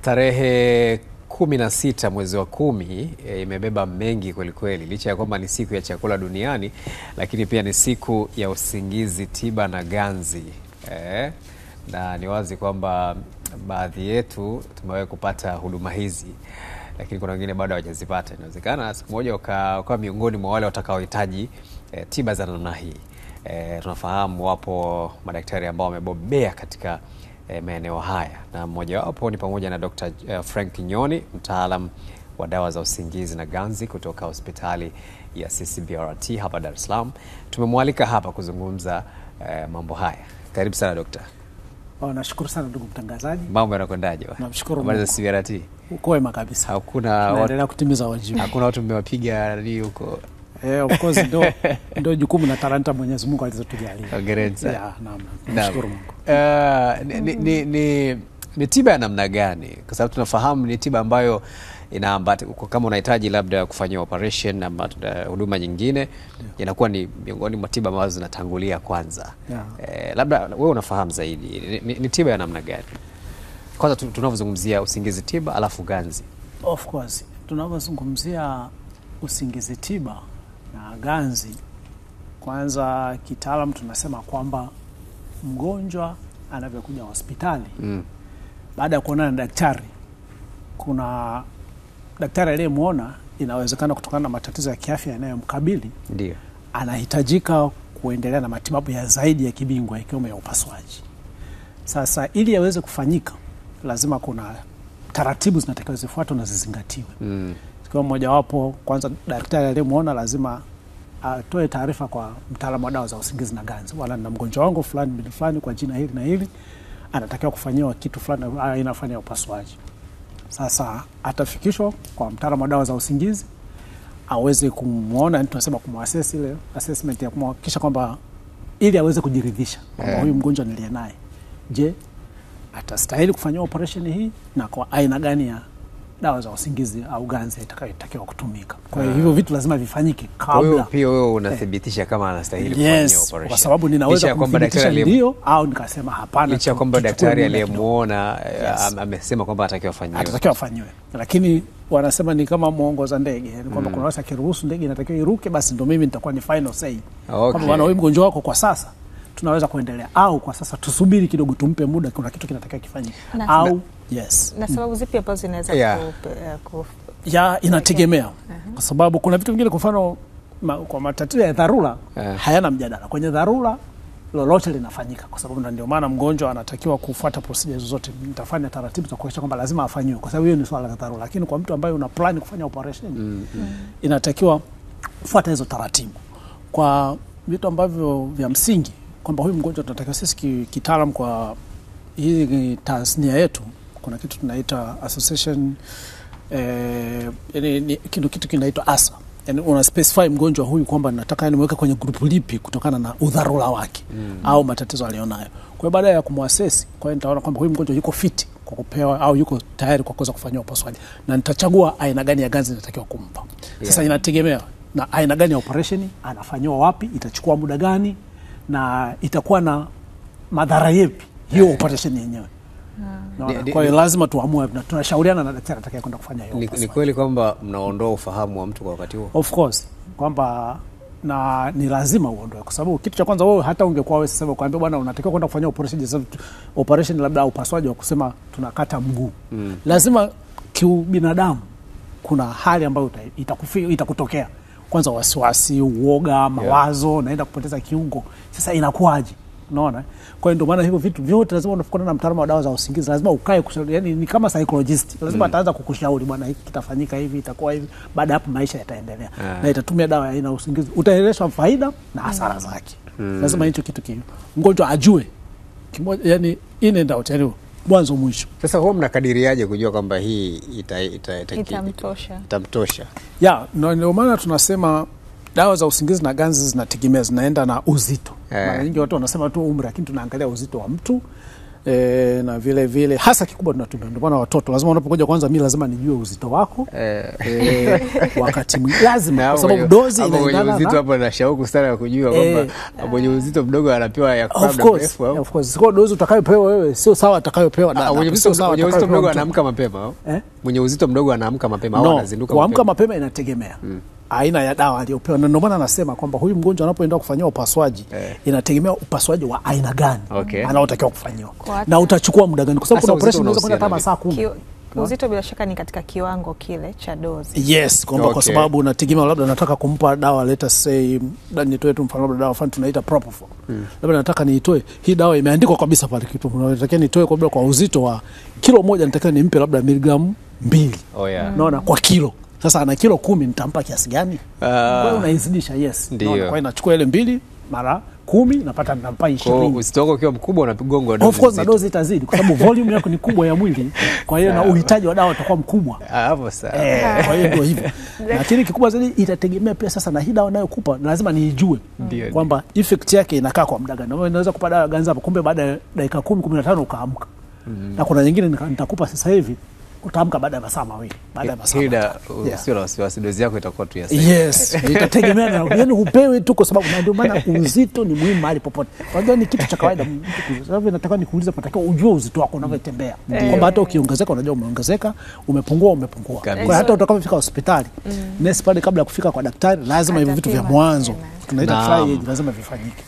Tarehe 16 mwezi wa 10 imebeba mengi kweli kweli, licha ya kwamba ni siku ya chakula duniani, lakini pia ni siku ya usingizi tiba na ganzi. Na ni wazi kwamba baadhi yetu tumewahi kupata huduma hizi, lakini kuna wengine bado hawajazipata. Inawezekana siku moja ukawa miongoni mwa wale watakaohitaji tiba za namna hii. Tunafahamu wapo madaktari ambao wamebobea katika maeneo haya, na mmoja wapo ni pamoja na Dr. Frank Nyoni, mtaalam wa dawa za usingizi na ganzi kutoka hospitali ya CCBRT hapa Dar es Salaam. Tumemwalika hapa kuzungumza mambo haya. Karibu sana Dokta. Nashukuru sana ndugu mtangazaji. Mambo yanakwendaje? Namshukuru Mungu. Habari za CCBRT? Uko wema kabisa. Naendelea kutimiza wajibu. Hakuna watu mmewapiga huko? Of course ndio jukumu na talanta Mwenyezi Mungu alizotujalia. Hongereni sana. Naam. Nashukuru Mungu. Ni tiba ya namna gani? Kwa sababu tunafahamu ni tiba ambayo kama unahitaji labda kufanyia operation ama huduma nyingine, inakuwa ni miongoni mwa tiba ambazo zinatangulia kwanza. Labda wewe unafahamu zaidi, ni tiba ya namna gani? Kwanza tunavyozungumzia usingizi tiba alafu ganzi. Of course, tunavyozungumzia usingizi tiba na ganzi, kwanza kitaalamu tunasema kwamba mgonjwa anavyokuja hospitali baada ya kuonana na daktari, kuna daktari aliyemuona, inawezekana kutokana na matatizo ya kiafya yanayomkabili, ndio anahitajika kuendelea na matibabu ya zaidi ya kibingwa ikiwemo ya upasuaji. Sasa ili yaweze kufanyika, lazima kuna taratibu zinatakiwa zifuatwe na zizingatiwe. Kwa mmoja wapo, kwanza daktari aliyemuona lazima atoe taarifa kwa mtaalamu wa dawa za usingizi na ganzi, wala na mgonjwa wangu fulani kwa jina hili na hili anatakiwa kufanyiwa kitu fulani, inafanya upasuaji. Sasa atafikishwa kwa mtaalamu wa dawa za usingizi aweze kumuona, tunasema kumuassess, ile assessment ya kumhakikisha kwamba ili aweze kujiridhisha kwamba huyu mgonjwa niliye naye, je, atastahili kufanywa operation hii na kwa aina gani ya dawa za usingizi au ganzi itakayotakiwa kutumika. Kwa hiyo hivyo vitu lazima vifanyike kabla. Pia wewe unathibitisha kama anastahili kufanywa operation. Kwa sababu ninaweza kumthibitisha ndio au nikasema hapana. Licha kwamba daktari aliyemuona amesema kwamba atakiwa afanyiwe. Lakini wanasema ni kama muongoza ndege, yani kwamba kuna watu akiruhusu ndege inatakiwa iruke, basi ndio mimi nitakuwa ni final say. Kama bwana huyu mgonjwa wako kwa sasa tunaweza kuendelea, au kwa sasa tusubiri kidogo, tumpe muda, kuna kitu kinatakiwa kifanyike, au Na sababu zipi ambazo zinaweza inategemea. Kwa sababu kuna vitu vingine, kwa mfano kwa matatizo ya dharura hayana mjadala. Kwenye dharura lolote linafanyika, kwa sababu ndio maana mgonjwa anatakiwa kufuata procedures zote. Nitafanya taratibu za kuhakikisha kwamba lazima afanywe, kwa sababu hiyo ni swala la dharura. Lakini kwa mtu ambaye una plan kufanya operation, inatakiwa kufuata hizo taratibu. Kwa vitu ambavyo vya msingi, kwamba huyu mgonjwa tunatakiwa sisi kitaalamu, kwa hii tasnia yetu kuna kitu tunaita association, kitu kinaitwa ASA. Yani una specify mgonjwa huyu kwamba nataka nimweke kwenye grupu lipi kutokana na udharura wake au matatizo alionayo. Kwa hiyo baada ya kumuassess, kwa hiyo nitaona kwamba huyu mgonjwa yuko fit kwa kupewa au yuko tayari kwa kuweza kufanywa upasuaji, na nitachagua aina gani ya ganzi natakiwa kumpa. Sasa inategemea na aina gani ya operation anafanywa wapi, itachukua muda gani, na itakuwa na madhara yapi hiyo operation yenyewe. Kwa hiyo lazima tuamue, na tunashauriana na daktari atakaye kwenda kufanya hiyo. Ni kweli kwamba mnaondoa ufahamu wa mtu kwa wakati huo? Of course, kwamba na ni lazima uondoe, kwa sababu kitu cha kwanza, wewe hata ungekuwa wewe sasa ukaambia bwana unatakiwa kwenda kufanya operation labda upasuaji wa kusema tunakata mguu, lazima kiubinadamu kuna hali ambayo itakutokea. Kwanza wasiwasi, uoga, mawazo, naenda kupoteza kiungo. Sasa inakuaje? Unaona? Kwa hiyo ndio maana hivyo vitu vyote lazima unafikana na mtaalamu wa dawa za usingizi, lazima ukae kushauri, yani ni kama psychologist, lazima ataanza kukushauri, bwana hiki kitafanyika hivi, itakuwa hivi, baada hapo maisha yataendelea. Na itatumia dawa ya aina usingizi, utaelezwa faida na hasara zake. Lazima hicho kitu mgonjwa ajue kimoja, yani in and out, yani mwanzo mwisho. Sasa huwa mnakadiriaje kujua kwamba hii itamtosha? Ndio maana tunasema dawa za usingizi na ganzi zinategemea, zinaenda na uzito. Mara nyingi watu wanasema tu umri, lakini tunaangalia uzito wa mtu na vile vile hasa kikubwa tunatumia, ndio maana watoto lazima unapokuja kwanza, mimi lazima nijue uzito wako wakati mwingine lazima, kwa sababu dozi inaendana na uzito. Hapo na shauku sana ya kujua kwamba mwenye uzito mdogo anapewa ya kwa muda mrefu. Of course, kwa dozi utakayopewa wewe sio sawa atakayopewa dada. Mwenye uzito mdogo anaamka mapema mwenye uzito mdogo anaamka mapema au anazinduka mapema? Kuamka mapema inategemea aina ya dawa aliyopewa, na ndio maana nasema kwamba huyu mgonjwa anapoenda kufanyiwa upasuaji inategemea upasuaji wa aina gani anaotakiwa kufanyiwa na utachukua muda gani, kwa sababu kuna operation inaweza kwenda kama saa 10. Uzito bila shaka ni katika kiwango kile cha dozi. Yes, kwa sababu unategemea labda nataka kumpa dawa, let us say nitoe tu mfano, labda dawa fulani tunaita propofol. Labda nataka niitoe hii dawa, imeandikwa kabisa pale kitu, unatakiwa nitoe kwa uzito wa kilo 1, natakiwa nimpe labda miligramu 2. Unaona, kwa kilo. Sasa ana kilo 10 nitampa kiasi gani? Kwa hiyo unaizidisha. Yes. Kwa hiyo inachukua ile 2 mara 10 napata nampa 20. Kwa uzito wako ukiwa mkubwa unapigongwa dozi. Of course na dozi itazidi kwa sababu volume yako ni kubwa ya mwili. Kwa hiyo na uhitaji wa dawa utakuwa mkubwa. Hapo sawa. Kwa hiyo ndio hivyo. Lakini kikubwa zaidi itategemea pia sasa na hii dawa nayokupa lazima niijue kwamba effect yake inakaa kwa muda gani. Unaweza kupa dawa ganza hapo, kumbe baada ya dakika 10-15 ukaamka. Na kuna nyingine nitakupa sasa hivi utaamka baada ya masaa 2, baada ya masaa 3. Sio na wasiwasi, dozi yako itakuwa tu ya sawa. Yes, itategemea na yani hupewi tu kwa sababu ndio maana uzito ni muhimu mahali popote. Kwa hiyo ni kitu cha kawaida mtu. Sababu nataka nikuulize, patakiwa ujue uzito wako unavyotembea. Kwamba hata ukiongezeka unajua umeongezeka, umepungua. Kwa hata utakapofika hospitali, nesi pale kabla ya kufika kwa daktari lazima hivyo vitu vya mwanzo tunaita triage lazima vifanyike.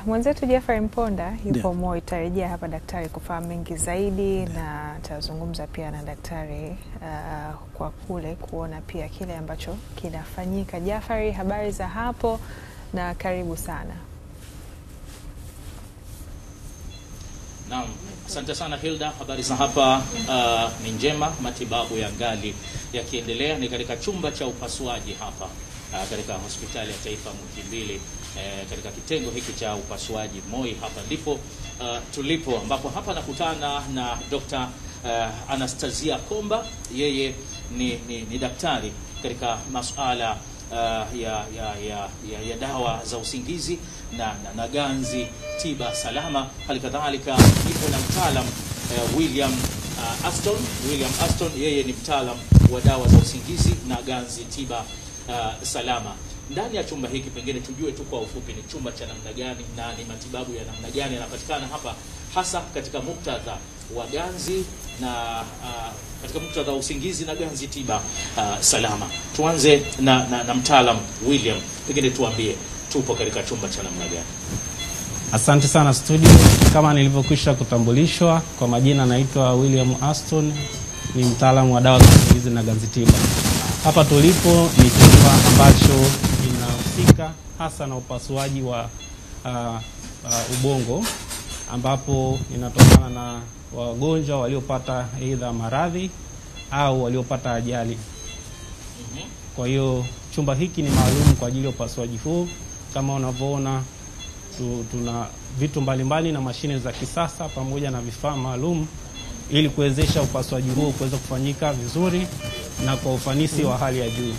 Mwenzetu Jeffrey Mponda yupo Moi, tarejea hapa daktari kufahamu mengi zaidi na tazungumza pia na daktari kwa kule kuona pia kile ambacho kinafanyika. Jeffrey, habari za hapo na karibu sana. Naam, asante sana Hilda, habari za hapa ni njema, matibabu ya ngali yakiendelea. Ni katika chumba cha upasuaji hapa katika hospitali ya taifa Muhimbili, katika kitengo hiki cha upasuaji Moi. Hapa ndipo tulipo, ambapo hapa nakutana na Dr. Anastasia Komba. Yeye ni daktari katika masuala ya dawa za usingizi na ganzi tiba salama. Halikadhalika ipo na mtaalam William Aston. Yeye ni mtaalam wa dawa za usingizi na ganzi tiba salama. Ndani ya chumba hiki pengine tujue tu kwa ufupi ni chumba cha namna gani na ni matibabu ya namna gani yanapatikana hapa, hasa katika muktadha wa ganzi na katika muktadha wa usingizi na ganzi tiba salama. Tuanze na mtaalam William, pengine tuambie tupo katika chumba cha namna gani? Asante sana studio. Kama nilivyokwisha kutambulishwa, kwa majina naitwa William Aston, ni mtaalamu wa dawa za usingizi na ganzi tiba. Hapa tulipo ni chumba ambacho kinahusika hasa na upasuaji wa ubongo, ambapo inatokana na wagonjwa waliopata aidha maradhi au waliopata ajali. Kwa hiyo chumba hiki ni maalum kwa ajili ya upasuaji huu. Kama unavyoona tuna vitu mbalimbali na mashine za kisasa pamoja na vifaa maalum ili kuwezesha upasuaji huu kuweza kufanyika vizuri na kwa ufanisi wa hali ya juu.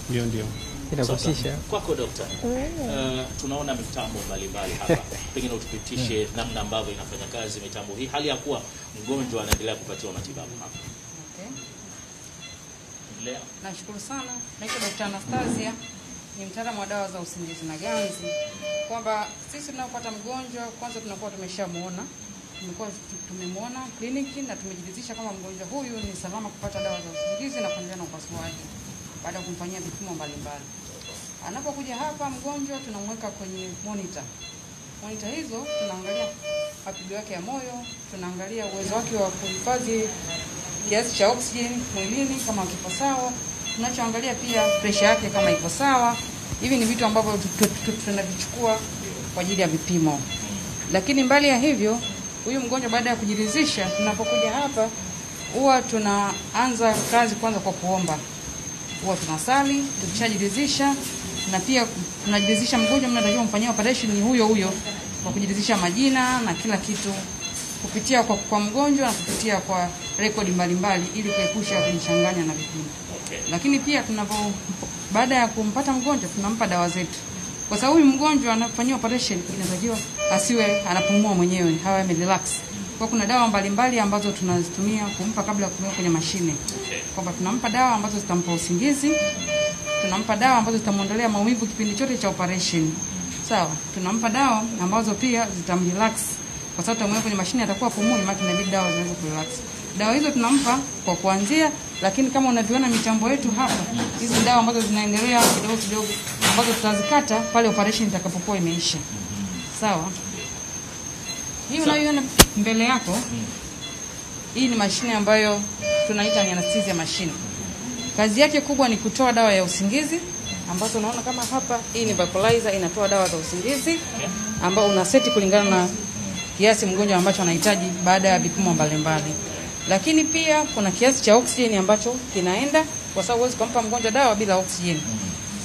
Ndio. Inakutisha. Kwako daktari. Tunaona mitambo mbalimbali hapa. Pengine utupitishe namna ambavyo inafanya kazi mitambo hii, hali ya kuwa mgonjwa anaendelea kupatiwa matibabu hapa. Nashukuru sana. Naitwa Dr. Anastasia, ni mtaalamu wa dawa za usingizi na ganzi. Kwamba sisi tunapopata mgonjwa kwanza tunakuwa tumeshamuona, tumemwona kliniki na tumejiridhisha kama mgonjwa huyu ni salama kupata dawa za usingizi na kuendelea na upasuaji baada ya kumfanyia vipimo mbalimbali. Anapokuja hapa mgonjwa tunamweka kwenye monitor. Monitor hizo tunaangalia mapigo yake ya moyo, tunaangalia uwezo wake wa kuhifadhi kiasi cha oksijeni mwilini kama kipo sawa, tunachoangalia pia pressure yake kama iko sawa. Hivi ni vitu ambavyo tunavichukua kwa ajili ya vipimo. Lakini mbali ya hivyo, huyu mgonjwa baada ya kujiridhisha, tunapokuja hapa huwa tunaanza kazi kwanza kwa kuomba. Huwa tunasali, tukishajiridhisha, na pia tunajiridhisha mgonjwa mnatakiwa mfanyia operation ni huyo kwa kujiridhisha majina na kila kitu kupitia kwa mgonjwa na kupitia kwa rekodi mbalimbali ili kuepusha kujichanganya na vipimo. Lakini pia baada ya kumpata mgonjwa tunampa dawa zetu. Kwa sababu huyu mgonjwa anafanyia operation inatakiwa asiwe anapumua mwenyewe, hawe amerelax. Kwa kuna dawa mbalimbali ambazo tunazitumia kumpa kabla ya kumweka kwenye mashine. Kwamba tunampa dawa ambazo zitampa usingizi, tunampa dawa ambazo zitamuondolea maumivu kipindi chote cha operation. Sawa, tunampa dawa ambazo pia zitamrelax. Kwa sababu tutamweka kwenye mashine atakuwa pumui, maana inabidi dawa ziweze kurelax. Dawa hizo tunampa kwa kuanzia, lakini kama unavyoona mitambo yetu hapa, hizi dawa ambazo zinaendelea kidogo kidogo ambazo tutazikata pale operation itakapokuwa imeisha. Sawa? Hii unayoiona mbele yako, hii ni mashine ambayo tunaita ni anesthesia machine. Kazi yake kubwa ni kutoa dawa ya usingizi, ambazo unaona kama hapa, hii ni vaporizer inatoa dawa za usingizi ambao una seti kulingana na kiasi mgonjwa ambacho anahitaji baada ya vipimo mbalimbali. Lakini pia kuna kiasi cha oksijeni ambacho kinaenda, kwa sababu huwezi kumpa mgonjwa dawa bila oksijeni.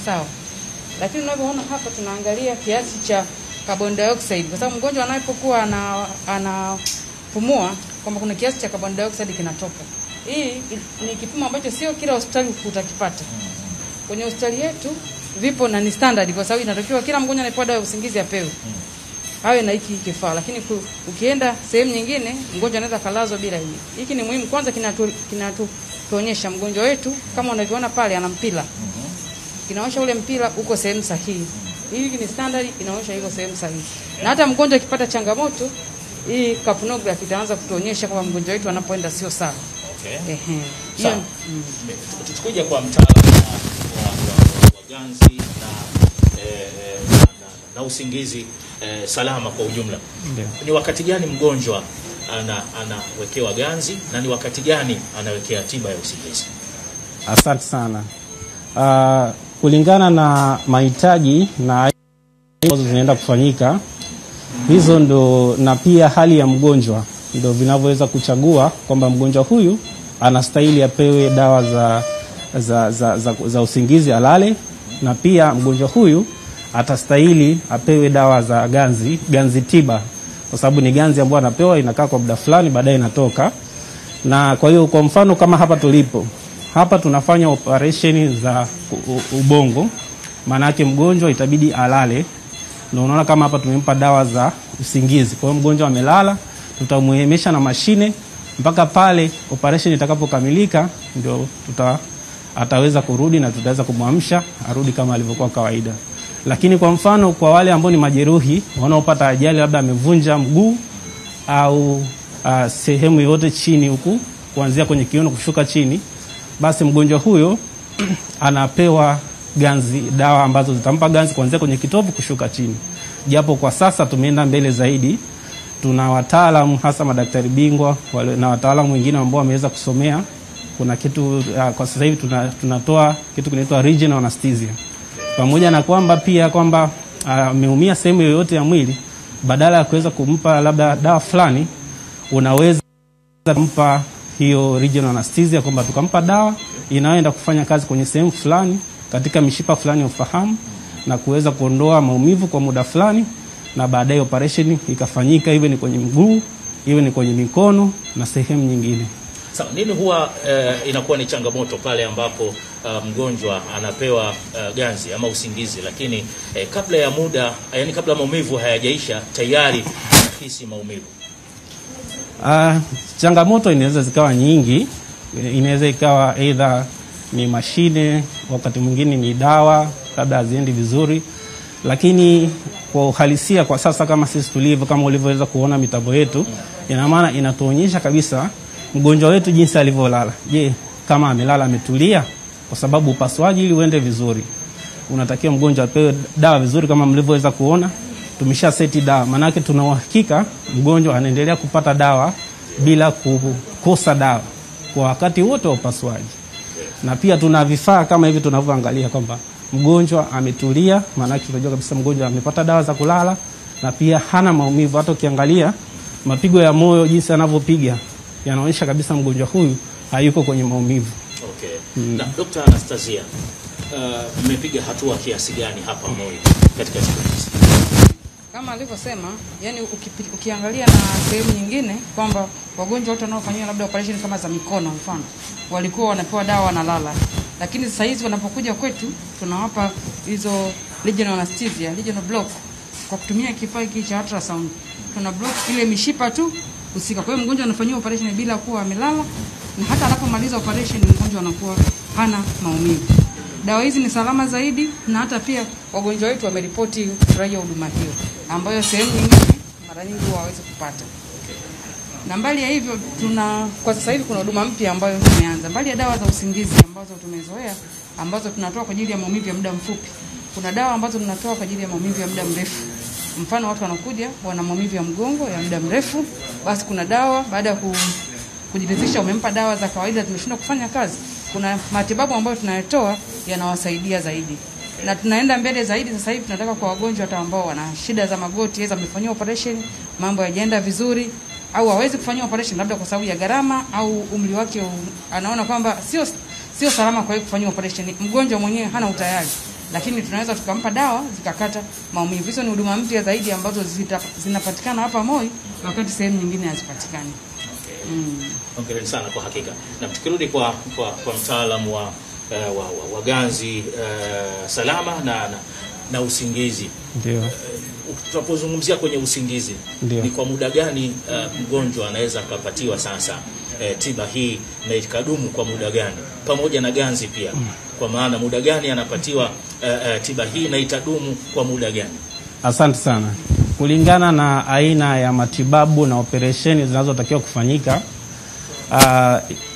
Sawa. Lakini unavyoona hapa tunaangalia kiasi cha carbon dioxide, kwa sababu mgonjwa anapokuwa anapumua kwamba kuna kiasi cha carbon dioxide kinatoka. Hii ni kipimo ambacho sio kila hospitali utakipata. Kwenye hospitali yetu vipo na ni standard, kwa sababu inatakiwa kila mgonjwa anapewa dawa ya usingizi apewe. Hawe na hiki kifaa, lakini ukienda sehemu nyingine mgonjwa anaweza kalazwa bila hii. Hiki ni muhimu, kwanza kinatuonyesha mgonjwa wetu kama unavyoona pale ana mpira. Kinaonyesha ule mpira uko sehemu sahihi. Hii ni standard, inaonyesha iko sehemu sahihi. Na hata mgonjwa akipata changamoto, hii capnograph itaanza kutuonyesha kama mgonjwa wetu anapoenda sio sawa. Okay. Sawa. Tuchukuje kwa mtaalamu wa ganzi na usingizi salama kwa ujumla. Ni wakati gani mgonjwa anawekewa ganzi na ni wakati gani anawekea tiba ya usingizi? Asante sana. Kulingana na mahitaji na ambazo zinaenda kufanyika, hizo ndo, na pia hali ya mgonjwa ndo vinavyoweza kuchagua kwamba mgonjwa huyu anastahili apewe dawa za usingizi alale, na pia mgonjwa huyu atastahili apewe dawa za ganzi tiba, kwa sababu ni ganzi ambayo anapewa inakaa kwa muda fulani baadaye inatoka. Na kwa hiyo kwa mfano kama hapa tulipo, hapa tunafanya operation za ubongo, maana yake mgonjwa itabidi alale. Na unaona kama hapa tumempa dawa za usingizi. Kwa hiyo mgonjwa amelala, tutamuhemesha na mashine mpaka pale operation itakapokamilika, ndio ataweza kurudi na tutaweza kumwamsha arudi kama alivyokuwa kawaida. Lakini kwa mfano kwa wale ambao ni majeruhi wanaopata ajali, labda amevunja mguu au sehemu yote chini huku kuanzia kwenye kiuno kushuka chini, basi mgonjwa huyo anapewa dawa ambazo zitampa ganzi kuanzia kwenye kitovu kushuka chini. Japo kwa sasa tumeenda mbele zaidi, tuna wataalamu hasa madaktari bingwa na wataalamu wengine ambao wameweza kusomea. Kuna kitu kwa sasa hivi tunatoa kitu kinaitwa regional anesthesia. Pamoja na kwamba pia kwamba ameumia sehemu yoyote ya mwili, badala ya kuweza kumpa labda dawa fulani, unaweza kumpa hiyo regional anesthesia, kwamba tukampa dawa inayoenda kufanya kazi kwenye sehemu fulani katika mishipa fulani ya ufahamu na kuweza kuondoa maumivu kwa muda fulani, na baadaye operation ikafanyika, iwe ni kwenye mguu, iwe ni kwenye mikono na sehemu nyingine. Sawa, nini huwa inakuwa ni changamoto pale ambapo mgonjwa anapewa ganzi ama usingizi, lakini kabla ya muda, yani kabla maumivu hayajaisha tayari anahisi maumivu? Changamoto inaweza zikawa nyingi. Inaweza ikawa either ni mashine, wakati mwingine ni dawa labda haziendi vizuri. Lakini kwa uhalisia kwa sasa kama sisi tulivyo, kama ulivyoweza kuona mitambo yetu, ina maana inatuonyesha kabisa mgonjwa wetu jinsi alivyolala. Je, kama amelala ametulia? Kwa sababu upasuaji ili uende vizuri unatakiwa mgonjwa apewe dawa vizuri. Kama mlivyoweza kuona tumesha seti dawa, maana yake tuna uhakika mgonjwa anaendelea kupata dawa bila kukosa dawa kwa wakati wote wa upasuaji. Na pia tuna vifaa kama hivi tunavyoangalia kwamba mgonjwa ametulia, maana yake tunajua kabisa mgonjwa amepata dawa za kulala na pia hana maumivu. Hata ukiangalia mapigo ya moyo jinsi yanavyopiga yanaonyesha kabisa mgonjwa huyu hayuko kwenye maumivu. Okay. Na Dr. Anastasia, mmepiga hatua kiasi gani hapa moyo katika hospitali? Kama alivyosema, yani ukiangalia na sehemu nyingine kwamba wagonjwa wote wanaofanyia labda operation kama za mikono mfano, walikuwa wanapewa dawa na lala. Lakini sasa hizi wanapokuja kwetu tunawapa hizo regional anesthesia, regional block, kwa kutumia kifaa hiki cha ultrasound. Tuna block ile mishipa tu husika. Kwa hiyo mgonjwa anafanyiwa operation bila kuwa amelala, na hata anapomaliza operation mgonjwa anakuwa hana maumivu. Dawa hizi ni salama zaidi, na hata pia wagonjwa wetu wameripoti kufurahia huduma hiyo, ambayo sehemu nyingine mara nyingi hawawezi kupata. Na mbali ya hivyo, kwa sasa hivi kuna huduma mpya ambayo tumeanza. Mbali ya dawa za usingizi ambazo tumezoea, ambazo tunatoa kwa ajili ya maumivu ya muda mfupi, kuna dawa ambazo tunatoa kwa ajili ya maumivu ya muda mrefu. Mfano, watu wanakuja wana maumivu ya mgongo ya muda mrefu, basi kuna dawa baada ya kujiridhisha umempa dawa za kawaida zimeshindwa kufanya kazi, kuna matibabu ambayo tunayatoa yanawasaidia zaidi. Na tunaenda mbele zaidi, sasa hivi tunataka kwa wagonjwa hata ambao wana shida za magoti, aidha amefanywa operation, mambo yajaenda vizuri, au hawezi kufanywa operation labda kwa sababu ya gharama au umri wake anaona kwamba sio salama kwa hiyo kufanywa operation. Mgonjwa mwenyewe hana utayari, lakini tunaweza tukampa dawa zikakata maumivu. Hizo ni huduma mpya zaidi ambazo zinapatikana hapa Moi, wakati sehemu nyingine hazipatikani. Hongereni sana kwa hakika. Na tukirudi kwa mtaalamu wa ganzi salama na usingizi. Ndio. Tunapozungumzia kwenye usingizi, ni kwa muda gani mgonjwa anaweza akapatiwa sasa tiba hii na ikadumu kwa muda gani? Pamoja na ganzi pia. Kwa maana muda gani anapatiwa tiba hii na itadumu kwa muda gani? Asante sana. Kulingana na aina ya matibabu na operesheni zinazotakiwa kufanyika,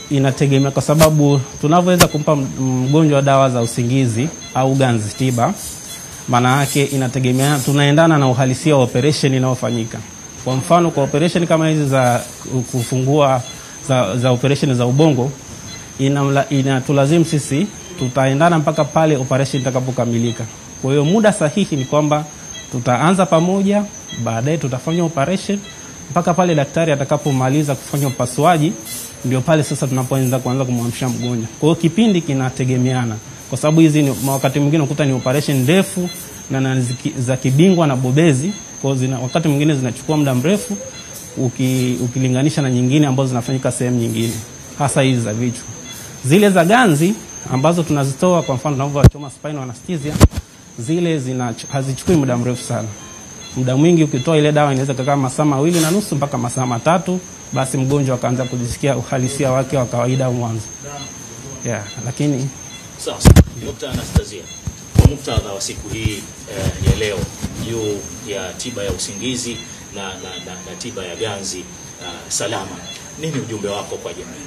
inategemea, kwa sababu tunavyoweza kumpa mgonjwa dawa za usingizi au ganzi tiba, maana yake inategemea, tunaendana na uhalisia wa operation inayofanyika. Kwa mfano, kwa operation kama hizi za kufungua za operation za ubongo, inatulazimu sisi tutaendana mpaka pale operation itakapokamilika. Kwa hiyo muda sahihi ni kwamba tutaanza pamoja, baadaye tutafanya operation mpaka pale daktari atakapomaliza kufanya upasuaji, ndio pale sasa tunapoanza kumwamsha mgonjwa. Kwa hiyo kipindi kinategemeana, kwa sababu hizi ni wakati mwingine ukuta ni operation ndefu na za kibingwa na bobezi, kwa hiyo wakati mwingine zinachukua muda mrefu ukilinganisha na nyingine ambazo zinafanyika sehemu nyingine, hasa hizi za vichwa. Zile za ganzi ambazo tunazitoa, kwa mfano tunavyochoma spinal anesthesia, zile hazichukui muda mrefu sana. Muda mwingi ukitoa ile dawa inaweza kukaa masaa 2.5 mpaka masaa 3, basi mgonjwa akaanza kujisikia uhalisia wake wa kawaida mwanzo. Lakini sawa. Dr. Anastasia, kwa muktadha wa siku hii ya leo juu ya tiba ya usingizi na tiba ya ganzi salama, nini ujumbe wako kwa jamii?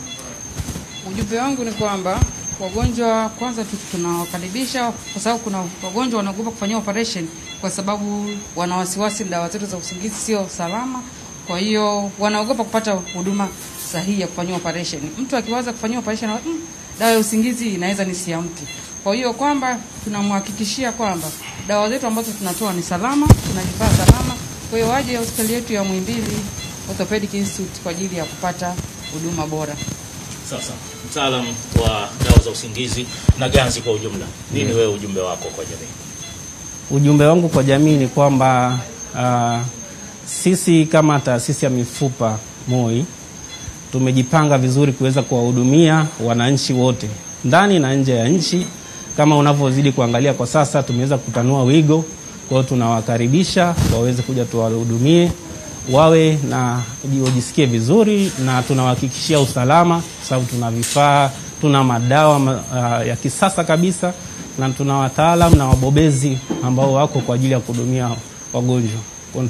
Ujumbe wangu ni kwamba wagonjwa kwanza tunawakaribisha, kwa sababu kuna wagonjwa wanaogopa kufanyia operation kwa sababu wana wasiwasi dawa zetu za usingizi sio salama. Kwa hiyo wanaogopa kupata huduma sahihi ya kufanyia operation. Mtu akiwaza kufanyia operation, dawa ya usingizi inaweza nisiamke. Kwa hiyo kwamba tunamhakikishia kwamba dawa zetu ambazo tunatoa ni salama, tunajifaa salama. Kwa hiyo waje hospitali yetu ya Muhimbili Orthopedic Institute kwa ajili ya kupata huduma bora. Sasa mtaalamu wa dawa za usingizi na ganzi kwa ujumla, nini wewe ujumbe wako kwa jamii? Ujumbe wangu kwa jamii ni kwamba sisi kama taasisi ya mifupa Moi tumejipanga vizuri kuweza kuwahudumia wananchi wote ndani na nje ya nchi. Kama unavyozidi kuangalia kwa sasa, tumeweza kutanua wigo, kwa hiyo tunawakaribisha waweze kuja tuwahudumie, wawe na wajisikie vizuri, na tunawahakikishia usalama, sababu tuna vifaa, tuna madawa ya kisasa kabisa, na tuna wataalamu na wabobezi ambao wako kwa ajili ya kuhudumia wagonjwa.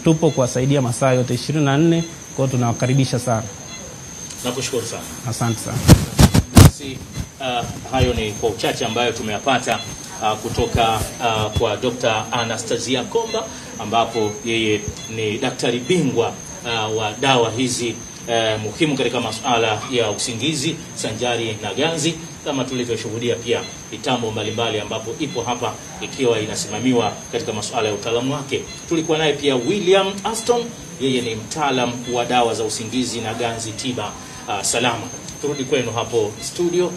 Tupo kuwasaidia masaa yote 24, kwa hiyo tunawakaribisha sana. Nakushukuru sana. Asante sana. Basi hayo ni kwa uchache ambayo tumeyapata kutoka kwa Dr. Anastasia Komba, ambapo yeye ni daktari bingwa wa dawa hizi muhimu katika masuala ya usingizi sanjari na ganzi, kama tulivyoshuhudia pia mitambo mbalimbali ambapo ipo hapa ikiwa inasimamiwa katika masuala ya utaalamu wake. Tulikuwa naye pia William Aston, yeye ni mtaalamu wa dawa za usingizi na ganzi tiba salama. Turudi kwenu hapo studio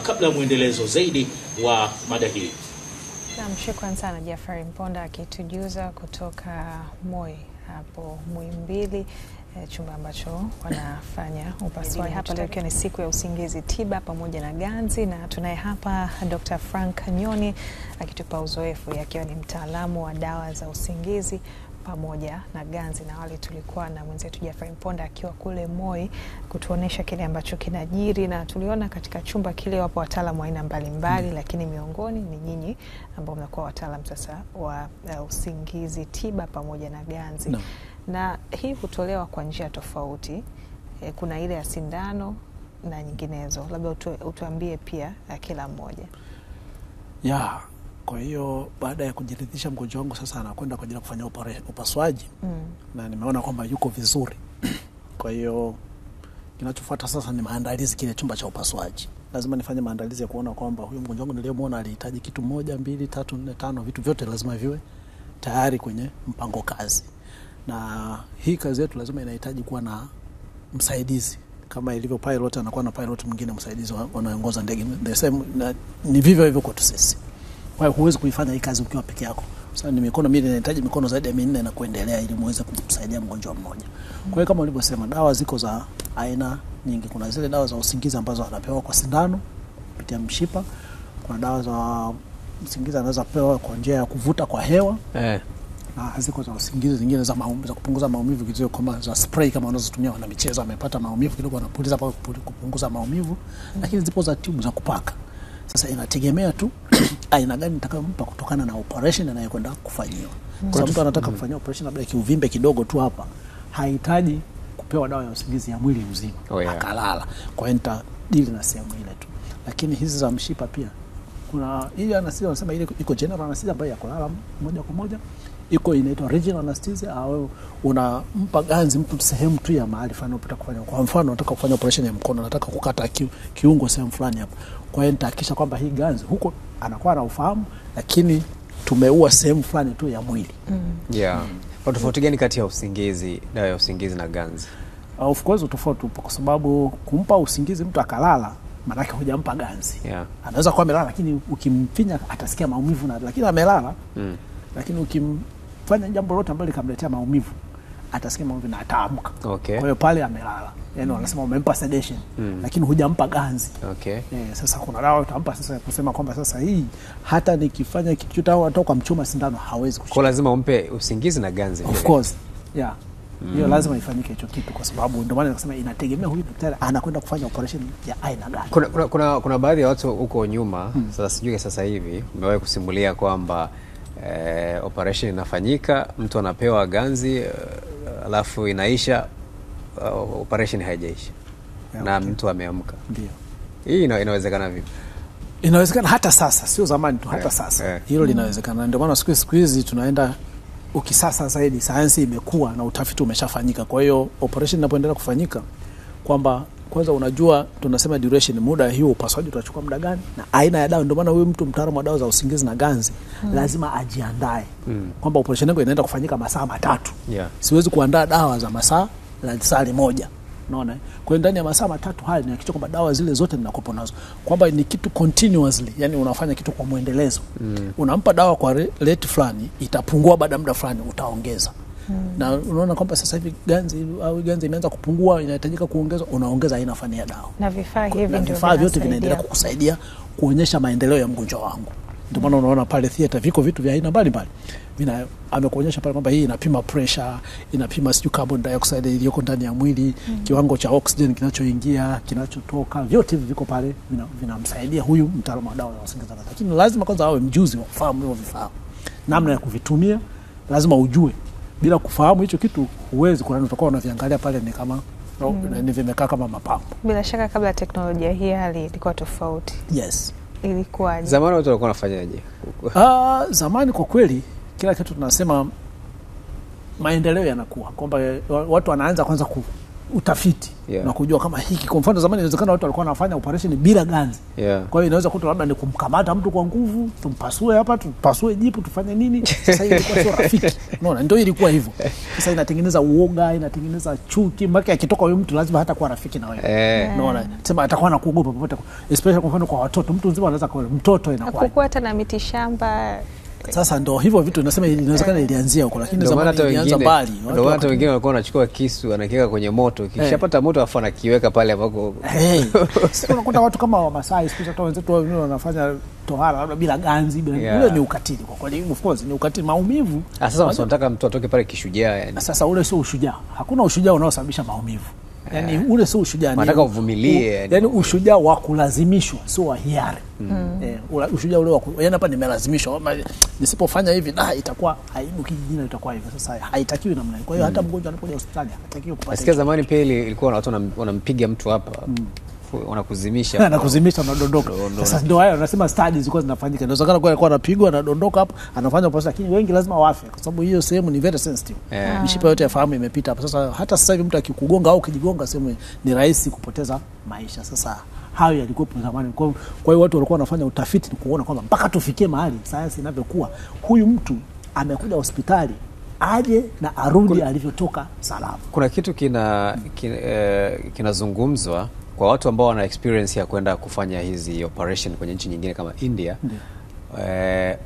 kabla muendelezo zaidi wa mada hii. Naam, shukrani sana Jafari Mponda akitujuza kutoka Moi hapo Muhimbili, chumba ambacho wanafanya upasuaji. Hapa leo ikiwa ni siku ya usingizi tiba pamoja na ganzi, na tunaye hapa Dr. Frank Nyoni akitupa uzoefu, akiwa ni mtaalamu wa dawa za usingizi pamoja na ganzi, na wale tulikuwa na mwenzetu Jaffer Mponda akiwa kule Moi kutuonesha kile ambacho kinajiri, na tuliona katika chumba kile wapo wataalamu aina mbalimbali, lakini miongoni ni nyinyi ambao mnakuwa wataalamu sasa wa usingizi tiba pamoja na ganzi. Na hii hutolewa kwa njia tofauti. Kuna ile ya sindano na nyinginezo. Labda utuambie pia kila mmoja. Kwa hiyo baada ya kujiridhisha mgonjwa wangu sasa anakwenda kwa ajili ya kufanya upasuaji, na nimeona kwamba yuko vizuri. Kwa hiyo kinachofuata sasa ni maandalizi kile chumba cha upasuaji. Lazima nifanye maandalizi ya kuona kwamba huyu mgonjwa wangu niliyemwona alihitaji kitu 1, 2, 3, 4, 5, vitu vyote lazima viwe tayari kwenye mpango kazi. Na hii kazi yetu lazima inahitaji kuwa na msaidizi. Kama ilivyo pilot anakuwa na pilot mwingine msaidizi wanaongoza ndege. Ni vivyo hivyo kwa sisi. Kwa hiyo huwezi kuifanya hii kazi ukiwa peke yako. Sasa ni mikono mimi inahitaji mikono zaidi ya 4 na kuendelea ili muweze kumsaidia mgonjwa mmoja. Kwa hiyo kama ulivyosema, dawa ziko za aina nyingi. Kuna zile dawa za usingizi ambazo anapewa kwa sindano kupitia mshipa. Kuna dawa za usingizi anaweza pewa kwa njia ya kuvuta kwa hewa. Na ziko za usingizi zingine za kupunguza maumivu kidogo, kama za spray kama wanazotumia wana michezo, amepata maumivu kidogo wanapuliza hapo kupunguza maumivu. Lakini zipo za tube za kupaka. Sasa inategemea tu aina gani nitakayompa kutokana na operation anayokwenda kufanyiwa. Kwa mtu anataka kufanyia operation labda kiuvimbe kidogo tu hapa, hahitaji kupewa dawa ya usingizi ya mwili mzima akalala. Kwa hiyo nitadili na sehemu ile tu. Lakini hizi za mshipa pia kuna ile anesthesia wanasema ile iko general anesthesia ambayo ya kulala moja kwa moja. Iko inaitwa regional anesthesia, au unampa ganzi mtu sehemu tu ya mahali fulani unataka kufanya. Kwa mfano nataka kufanya operation ya mkono, nataka kukata kiungo sehemu fulani hapo. Kwa hiyo nitahakikisha kwamba hii ganzi huko anakuwa na ufahamu, lakini tumeua sehemu fulani tu ya mwili. Kwa tofauti gani kati ya usingizi, dawa ya usingizi na ganzi? Of course tofauti upo, kwa sababu kumpa usingizi mtu akalala maana yake hujampa ganzi. Anaweza kuwa amelala lakini ukimfinya atasikia maumivu na lakini amelala. Lakini ukimfanya jambo lolote ambalo likamletea maumivu atasikia maumivu na ataamka. Kwa hiyo pale amelala. Yaani wanasema umempa sedation lakini hujampa ganzi. Sasa kuna dawa utampa sasa kusema kwamba sasa hii hata nikifanya kitu chochote au atoka mchoma sindano hawezi kushika. Kwa lazima umpe usingizi na ganzi. Of course. Hiyo lazima ifanyike hicho kitu, kwa sababu ndio maana nasema inategemea huyu daktari anakwenda kufanya operation ya aina gani. Kuna baadhi ya watu huko nyuma, sasa sijui sasa hivi umewahi kusimulia kwamba operation inafanyika, mtu anapewa ganzi, alafu inaisha, operation haijaisha na mtu ameamka. Ndio. Hii inawezekana vipi? Inawezekana hata sasa, sio zamani tu, hata sasa. Hilo linawezekana. Ndio maana siku hizi tunaenda ukisasa zaidi, sayansi imekuwa na utafiti umeshafanyika. Kwa hiyo operation inapoendelea kufanyika, kwamba kwanza unajua tunasema duration, muda hiyo upasuaji utachukua muda gani na aina ya dawa. Ndio maana huyu mtu mtaalamu wa dawa za usingizi na ganzi lazima ajiandae kwamba operation yangu inaenda kufanyika masaa 3. Siwezi kuandaa dawa za masaa la moja. Unaona? Kwa hiyo ndani ya masaa 3 haya ni hakikisha kwamba dawa zile zote ninakopo nazo, kwamba ni kitu continuously, yani unafanya kitu kwa muendelezo. Unampa dawa kwa rate fulani, itapungua baada ya muda fulani utaongeza. Na unaona kwamba sasa hivi ganzi imeanza kupungua, inahitajika kuongezwa, unaongeza aina fulani ya dawa. Na vifaa hivi ndio vyote vinaendelea kukusaidia kuonyesha maendeleo ya mgonjwa wangu. Ndio maana unaona pale theater viko vitu vya aina mbalimbali. Amekuonyesha pale kwamba hii inapima pressure, inapima carbon dioxide iliyoko ndani ya mwili, kiwango cha oxygen kinachoingia, kinachotoka, vyote hivi viko pale vinamsaidia huyu mtaalamu wa dawa za usingizi. Lakini lazima kwanza awe mjuzi wa kufahamu hivyo vifaa. Namna ya kuvitumia lazima ujue. Bila kufahamu hicho kitu huwezi, kuna utakuwa unaviangalia pale ni kama ni vimekaa kama mapambo. Bila shaka kabla teknolojia hii hali ilikuwa tofauti. Ilikuwa zamani watu walikuwa wanafanyaje? Zamani kwa kweli kila kitu tunasema maendeleo yanakuwa kwamba watu wanaanza kwanza utafiti na kujua kama hiki, kwa mfano zamani inawezekana watu walikuwa wanafanya operation bila ganzi. Kwa hiyo inaweza kuta labda ni kumkamata mtu kwa nguvu, tumpasue hapa, tupasue jipu, tufanye nini. Sasa hivi ilikuwa sio rafiki. Unaona, ndio ilikuwa hivyo. Sasa inatengeneza uoga, inatengeneza chuki, mpaka akitoka huyo mtu lazima hata kuwa rafiki na wewe. Unaona, sema atakuwa anakuogopa popote, especially kwa mfano kwa watoto. Mtu mzima anaweza kwa mtoto inakuwa hakukuwa hata na miti shamba Sasa ndio hivyo vitu tunasema inawezekana ilianzia huko, lakini zamani ilianza mbali. Ndio hata wengine walikuwa wanachukua kisu anakiweka kwenye moto, kishapata moto afa anakiweka pale ambako sio. Unakuta watu kama Wamasai siku zote wenzetu wanafanya tohara labda bila ganzi bila ule ni ukatili kwa kweli, of course ni ukatili, maumivu. Sasa wanataka mtu atoke pale kishujaa yani. Sasa ule sio ushujaa. Hakuna ushujaa unaosababisha maumivu. Yani ule sio ushujaa, nataka uvumilie yani ushujaa wa kulazimishwa sio wa hiari. Ushujaa ule wa yani hapa nimelazimishwa, nisipofanya hivi itakuwa aibu kijijini, itakuwa hivyo. Sasa haitakiwi namna hiyo. Kwa hiyo hata mgonjwa anapokuja hospitali hatakiwi kupata. Nasikia zamani pia ilikuwa watu wanampiga mtu hapa wanakuzimisha unadondoka. Sasa ndio hayo nasema studies zilikuwa zinafanyika. Inawezekana kwa alikuwa anapigwa anadondoka hapo anafanya operation, lakini wengi lazima wafe kwa sababu hiyo sehemu ni very sensitive. Mishipa yote ya fahamu imepita hapo. Sasa hata sasa hivi mtu akikugonga au ukijigonga sehemu ni rahisi kupoteza maisha. Sasa hayo yalikuwa zamani. Kwa hiyo watu walikuwa wanafanya utafiti kuona kwamba mpaka tufikie mahali sayansi inavyokuwa, huyu mtu amekuja hospitali aje na arudi alivyotoka salama. Kuna kitu kinazungumzwa kwa watu ambao wana experience ya kwenda kufanya hizi operation kwenye nchi nyingine kama India.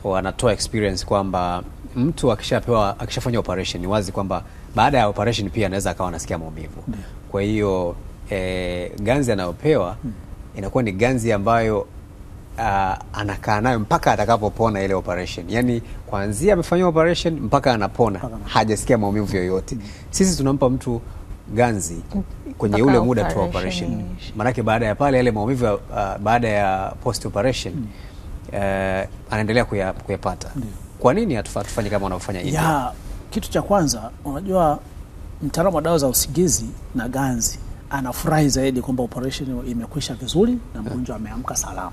Wanatoa experience kwamba mtu akishafanya operation ni wazi kwamba baada ya operation pia anaweza akawa anasikia maumivu. Kwa hiyo ganzi anayopewa inakuwa ni ganzi ambayo anakaa nayo mpaka atakapopona ile operation. Yani kuanzia amefanywa operation mpaka anapona hajasikia maumivu yoyote. Sisi tunampa mtu ganzi kwenye ule muda tu operation. Manake baada ya pale yale maumivu baada ya post operation anaendelea kuyapata. Kwa nini hatufanye kama wanavyofanya India? Kitu cha kwanza, unajua mtaalamu wa dawa za usingizi na ganzi anafurahi zaidi kwamba operation imekwisha vizuri na mgonjwa ameamka salama.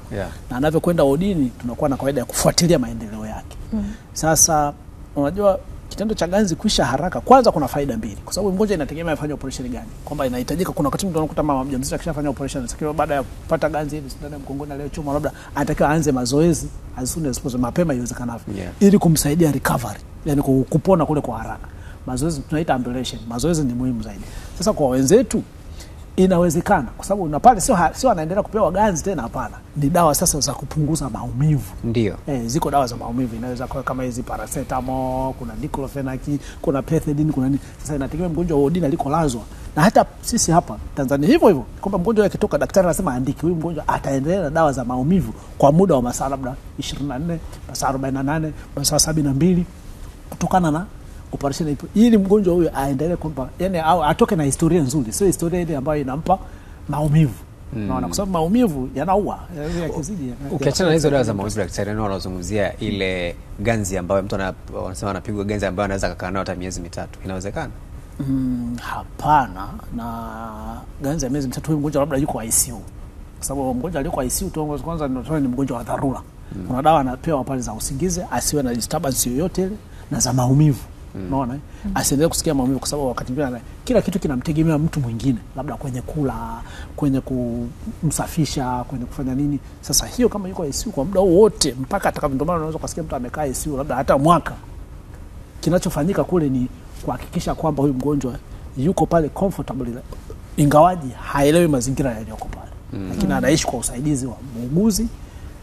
Na anavyokwenda wodini tunakuwa na kawaida ya kufuatilia maendeleo yake. Sasa unajua kitendo cha ganzi kuisha haraka, kwanza kuna faida mbili. Kwa sababu mgonjwa inategemea afanye operation gani. Kwamba inahitajika, kuna wakati mtu anakuta mama mjamzito akishafanya operation sasa baada ya kupata ganzi ile sindano ya mgongoni leo chuma, labda anatakiwa aanze mazoezi as soon as possible, mapema iwezekanavyo, ili kumsaidia recovery, yani kupona kule kwa haraka. Mazoezi tunaita ambulation. Mazoezi ni muhimu zaidi. Sasa kwa wenzetu inawezekana kwa sababu na pale sio anaendelea kupewa ganzi tena, hapana. Ni dawa sasa za kupunguza maumivu. Ndio. Ziko dawa za maumivu, inaweza kuwa kama hizi paracetamol, kuna diclofenac, kuna pethidine, kuna nini. Sasa inategemea mgonjwa wa wodini alikolazwa. Na hata sisi hapa Tanzania hivyo hivyo, kwamba mgonjwa akitoka daktari anasema andike huyu mgonjwa ataendelea na dawa za maumivu kwa muda wa masaa labda 24, masaa 48, masaa 72 kutokana na operation ipo, ili mgonjwa huyo aendelee kwamba yani atoke na historia nzuri, sio historia ile ambayo inampa maumivu. Unaona, kwa sababu maumivu yanaua yakizidi. Ukiachana na hizo dawa za maumivu, daktari nao anazungumzia ile ganzi ambayo mtu anasema anapigwa ganzi ambayo anaweza kukaa nayo hata miezi 3. Inawezekana? Hapana. Na ganzi ya miezi 3 huyo mgonjwa labda yuko ICU. Kwa sababu mgonjwa aliyeko ICU tu kwanza ni mgonjwa wa dharura. Kuna dawa anapewa pale za usingizi asiwe na disturbance yoyote ile na za maumivu. Unaona, asiendelee kusikia maumivu, kwa sababu wakati mwingine kila kitu kinamtegemea mtu mwingine, labda kwenye kula, kwenye kumsafisha, kwenye kufanya nini. Sasa hiyo kama yuko ICU kwa muda wote mpaka atakapoondoka, unaweza kusikia mtu amekaa ICU labda hata mwaka. Kinachofanyika kule ni kuhakikisha kwamba huyu mgonjwa yuko pale comfortable, ingawaji haelewi mazingira yaliyoko pale, lakini anaishi kwa usaidizi wa muuguzi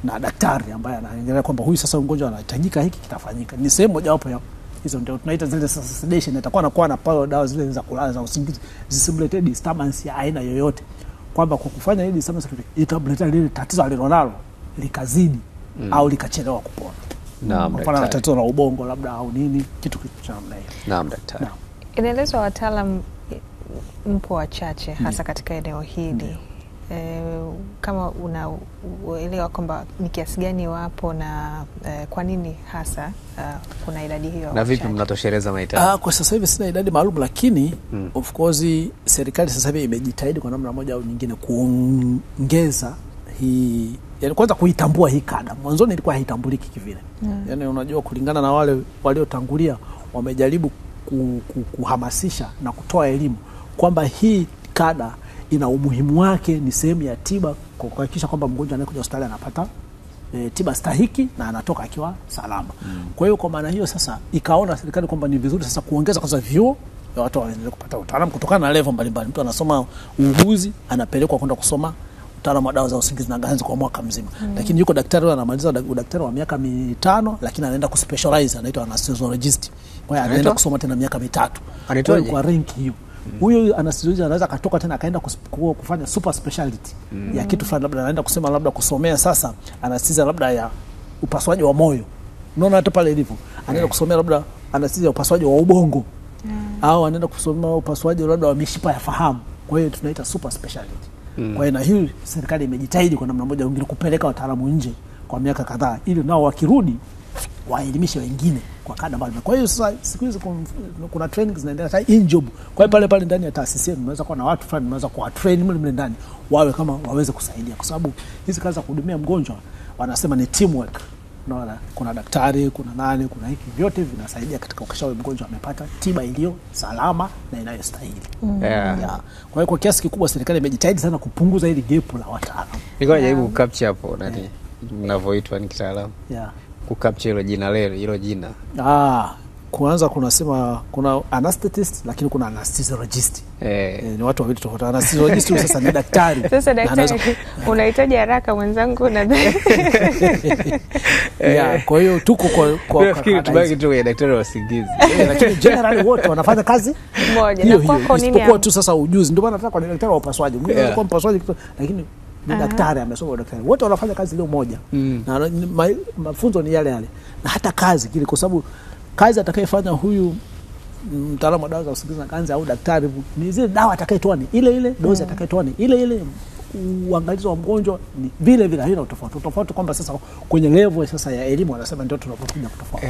na daktari ambaye anaangalia kwamba huyu sasa mgonjwa anahitajika hiki kitafanyika. Ni sehemu moja wapo ya hizo ndio tunaita zile sedation. Itakuwa na pale dawa zile za kulala za usingizi zisimletee disturbance ya aina yoyote, kwamba kwa kufanya hili disturbance itamletea lile tatizo alilonalo likazidi au likachelewa kupona. Naam, daktari. Kwa tatizo la ubongo labda au nini, kitu cha namna hiyo. Naam, daktari. Inaelezwa wataalamu mpo wachache hasa katika eneo hili. Kama unaelewa kwamba ni kiasi gani wapo na kwa nini hasa kuna idadi hiyo, na vipi mnatosheleza mahitaji? Kwa sasa hivi sina idadi maalum, lakini of course serikali sasa hivi imejitahidi kwa namna moja au nyingine kuongeza hii, yani kwanza kuitambua hii kada. Mwanzoni ilikuwa haitambuliki kivile. Yani unajua, kulingana na wale waliotangulia wamejaribu kuhamasisha na kutoa elimu kwamba hii kada ina umuhimu wake, ni sehemu ya tiba, kwa kuhakikisha kwamba mgonjwa anayekuja hospitali anapata tiba stahiki na anatoka akiwa salama. Kwa hiyo kwa maana hiyo sasa ikaona serikali kwamba ni vizuri sasa kuongeza kwanza vyuo watu waendelee kupata utaalamu kutokana na level mbalimbali. Mtu anasoma uuguzi anapelekwa kwenda kusoma mtaalamu wa dawa za usingizi na ganzi kwa mwaka mzima. Lakini yuko daktari anamaliza udaktari wa miaka 5, lakini anaenda kuspecialize, anaitwa anesthesiologist. Kwa hiyo anaenda kusoma tena miaka 3. Anaitwaje? Kwa rank hiyo. Huyo anesthesiologist anaweza katoka tena akaenda kufanya super specialty ya kitu fulani, labda anaenda kusema labda kusomea sasa anesthesia labda ya upasuaji wa moyo. Unaona hata pale ilivyo. Anaenda kusomea labda anesthesia ya upasuaji wa ubongo. Au anaenda kusomea upasuaji labda wa mishipa ya fahamu. Kwa hiyo tunaita super specialty. Kwa hiyo na hii serikali imejitahidi kwa namna moja au nyingine kupeleka wataalamu nje kwa miaka kadhaa ili nao wakirudi waelimishe wengine kwa kada mbali. Kwa hiyo sasa siku hizi kuna training zinaendelea hata in job. Kwa hiyo pale ndani ya taasisi yetu tunaweza kuwa na watu fulani tunaweza kuwa train mle ndani wawe kama waweze kusaidia, kwa sababu hizi kazi za kuhudumia mgonjwa wanasema ni teamwork. Unaona, kuna daktari, kuna nani, kuna hiki, vyote vinasaidia katika ukishauri mgonjwa amepata tiba iliyo salama na inayostahili. Yeah. Kwa hiyo kwa kiasi kikubwa serikali imejitahidi sana kupunguza hili gap la wataalamu. Nilikuwa najaribu kucapture hapo nani ninavyoitwa ni kitaalamu. Kucapture hilo jina hilo jina. Kwanza kunasema kuna anesthetist lakini kuna anesthesiologist. Ni watu wawili tofauti. Anesthesiologist sasa ni daktari. Sasa daktari unahitaji haraka mwenzangu na kwa hiyo tuko kwa nafikiri tubaki tu kwa daktari wa usingizi. Lakini generally wote wanafanya kazi moja. Na kwako nini? Isipokuwa tu sasa ujuzi. Ndio maana nataka kwa daktari wa upasuaji. Mwingine anakuwa mpasuaji lakini ni daktari amesoma udaktari. Wote wanafanya kazi leo moja. Na mafunzo ni yale. Na hata kazi kile, kwa sababu kazi atakayefanya huyu mtaalamu wa dawa za usingizi na ganzi au daktari ni zile dawa atakayetoa ni ile dozi atakayetoa ni ile uangalizi wa mgonjwa ni vile haina tofauti kwamba sasa kwenye level sasa ya elimu wanasema ndio tunapokuja kutofauti.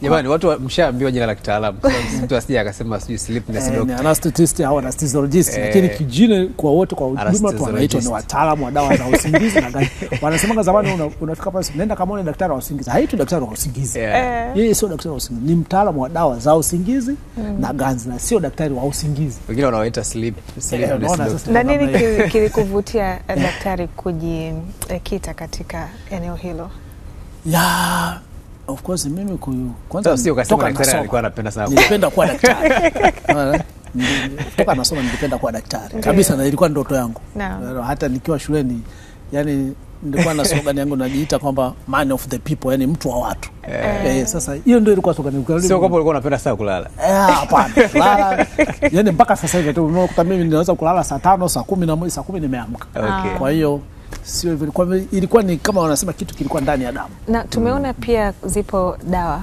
Jamani, watu mshaambiwa jina la kitaalamu. Mtu asije akasema sijui sleepness doctor, anesthetist au anesthesiologist, lakini kijine kwa wote kwa ujumla tu wanaitwa ni wataalamu wa dawa za usingizi na ganzi. Wanasema zamani unafika pale nenda kama ni daktari wa usingizi, haitwi daktari wa usingizi. Yeye sio daktari wa usingizi, ni mtaalamu wa dawa za usingizi na ganzi, na sio daktari wa usingizi. Wengine wanaoita sleepness doctor. Na nini kilikuvutia daktari kujikita katika eneo hilo? Of course mimi kwanza sio kasema daktari alikuwa anapenda sana. Nilipenda kuwa daktari. Toka nasoma nilipenda kuwa daktari. Kabisa, na ilikuwa ndoto yangu. Hata nikiwa shuleni, yani nilikuwa na slogan yangu najiita kwamba man of the people, yani mtu wa watu. Sasa hiyo ndio ilikuwa slogan yangu. Sio kwamba ulikuwa unapenda sana kulala. Hapana. Kulala. Yani mpaka sasa hivi tu unakuta mimi ninaweza kulala saa 5, saa 10 saa 10 nimeamka. Kwa hiyo sio hivyo, kwa ilikuwa ni kama wanasema kitu kilikuwa ndani ya damu. Na tumeona pia zipo dawa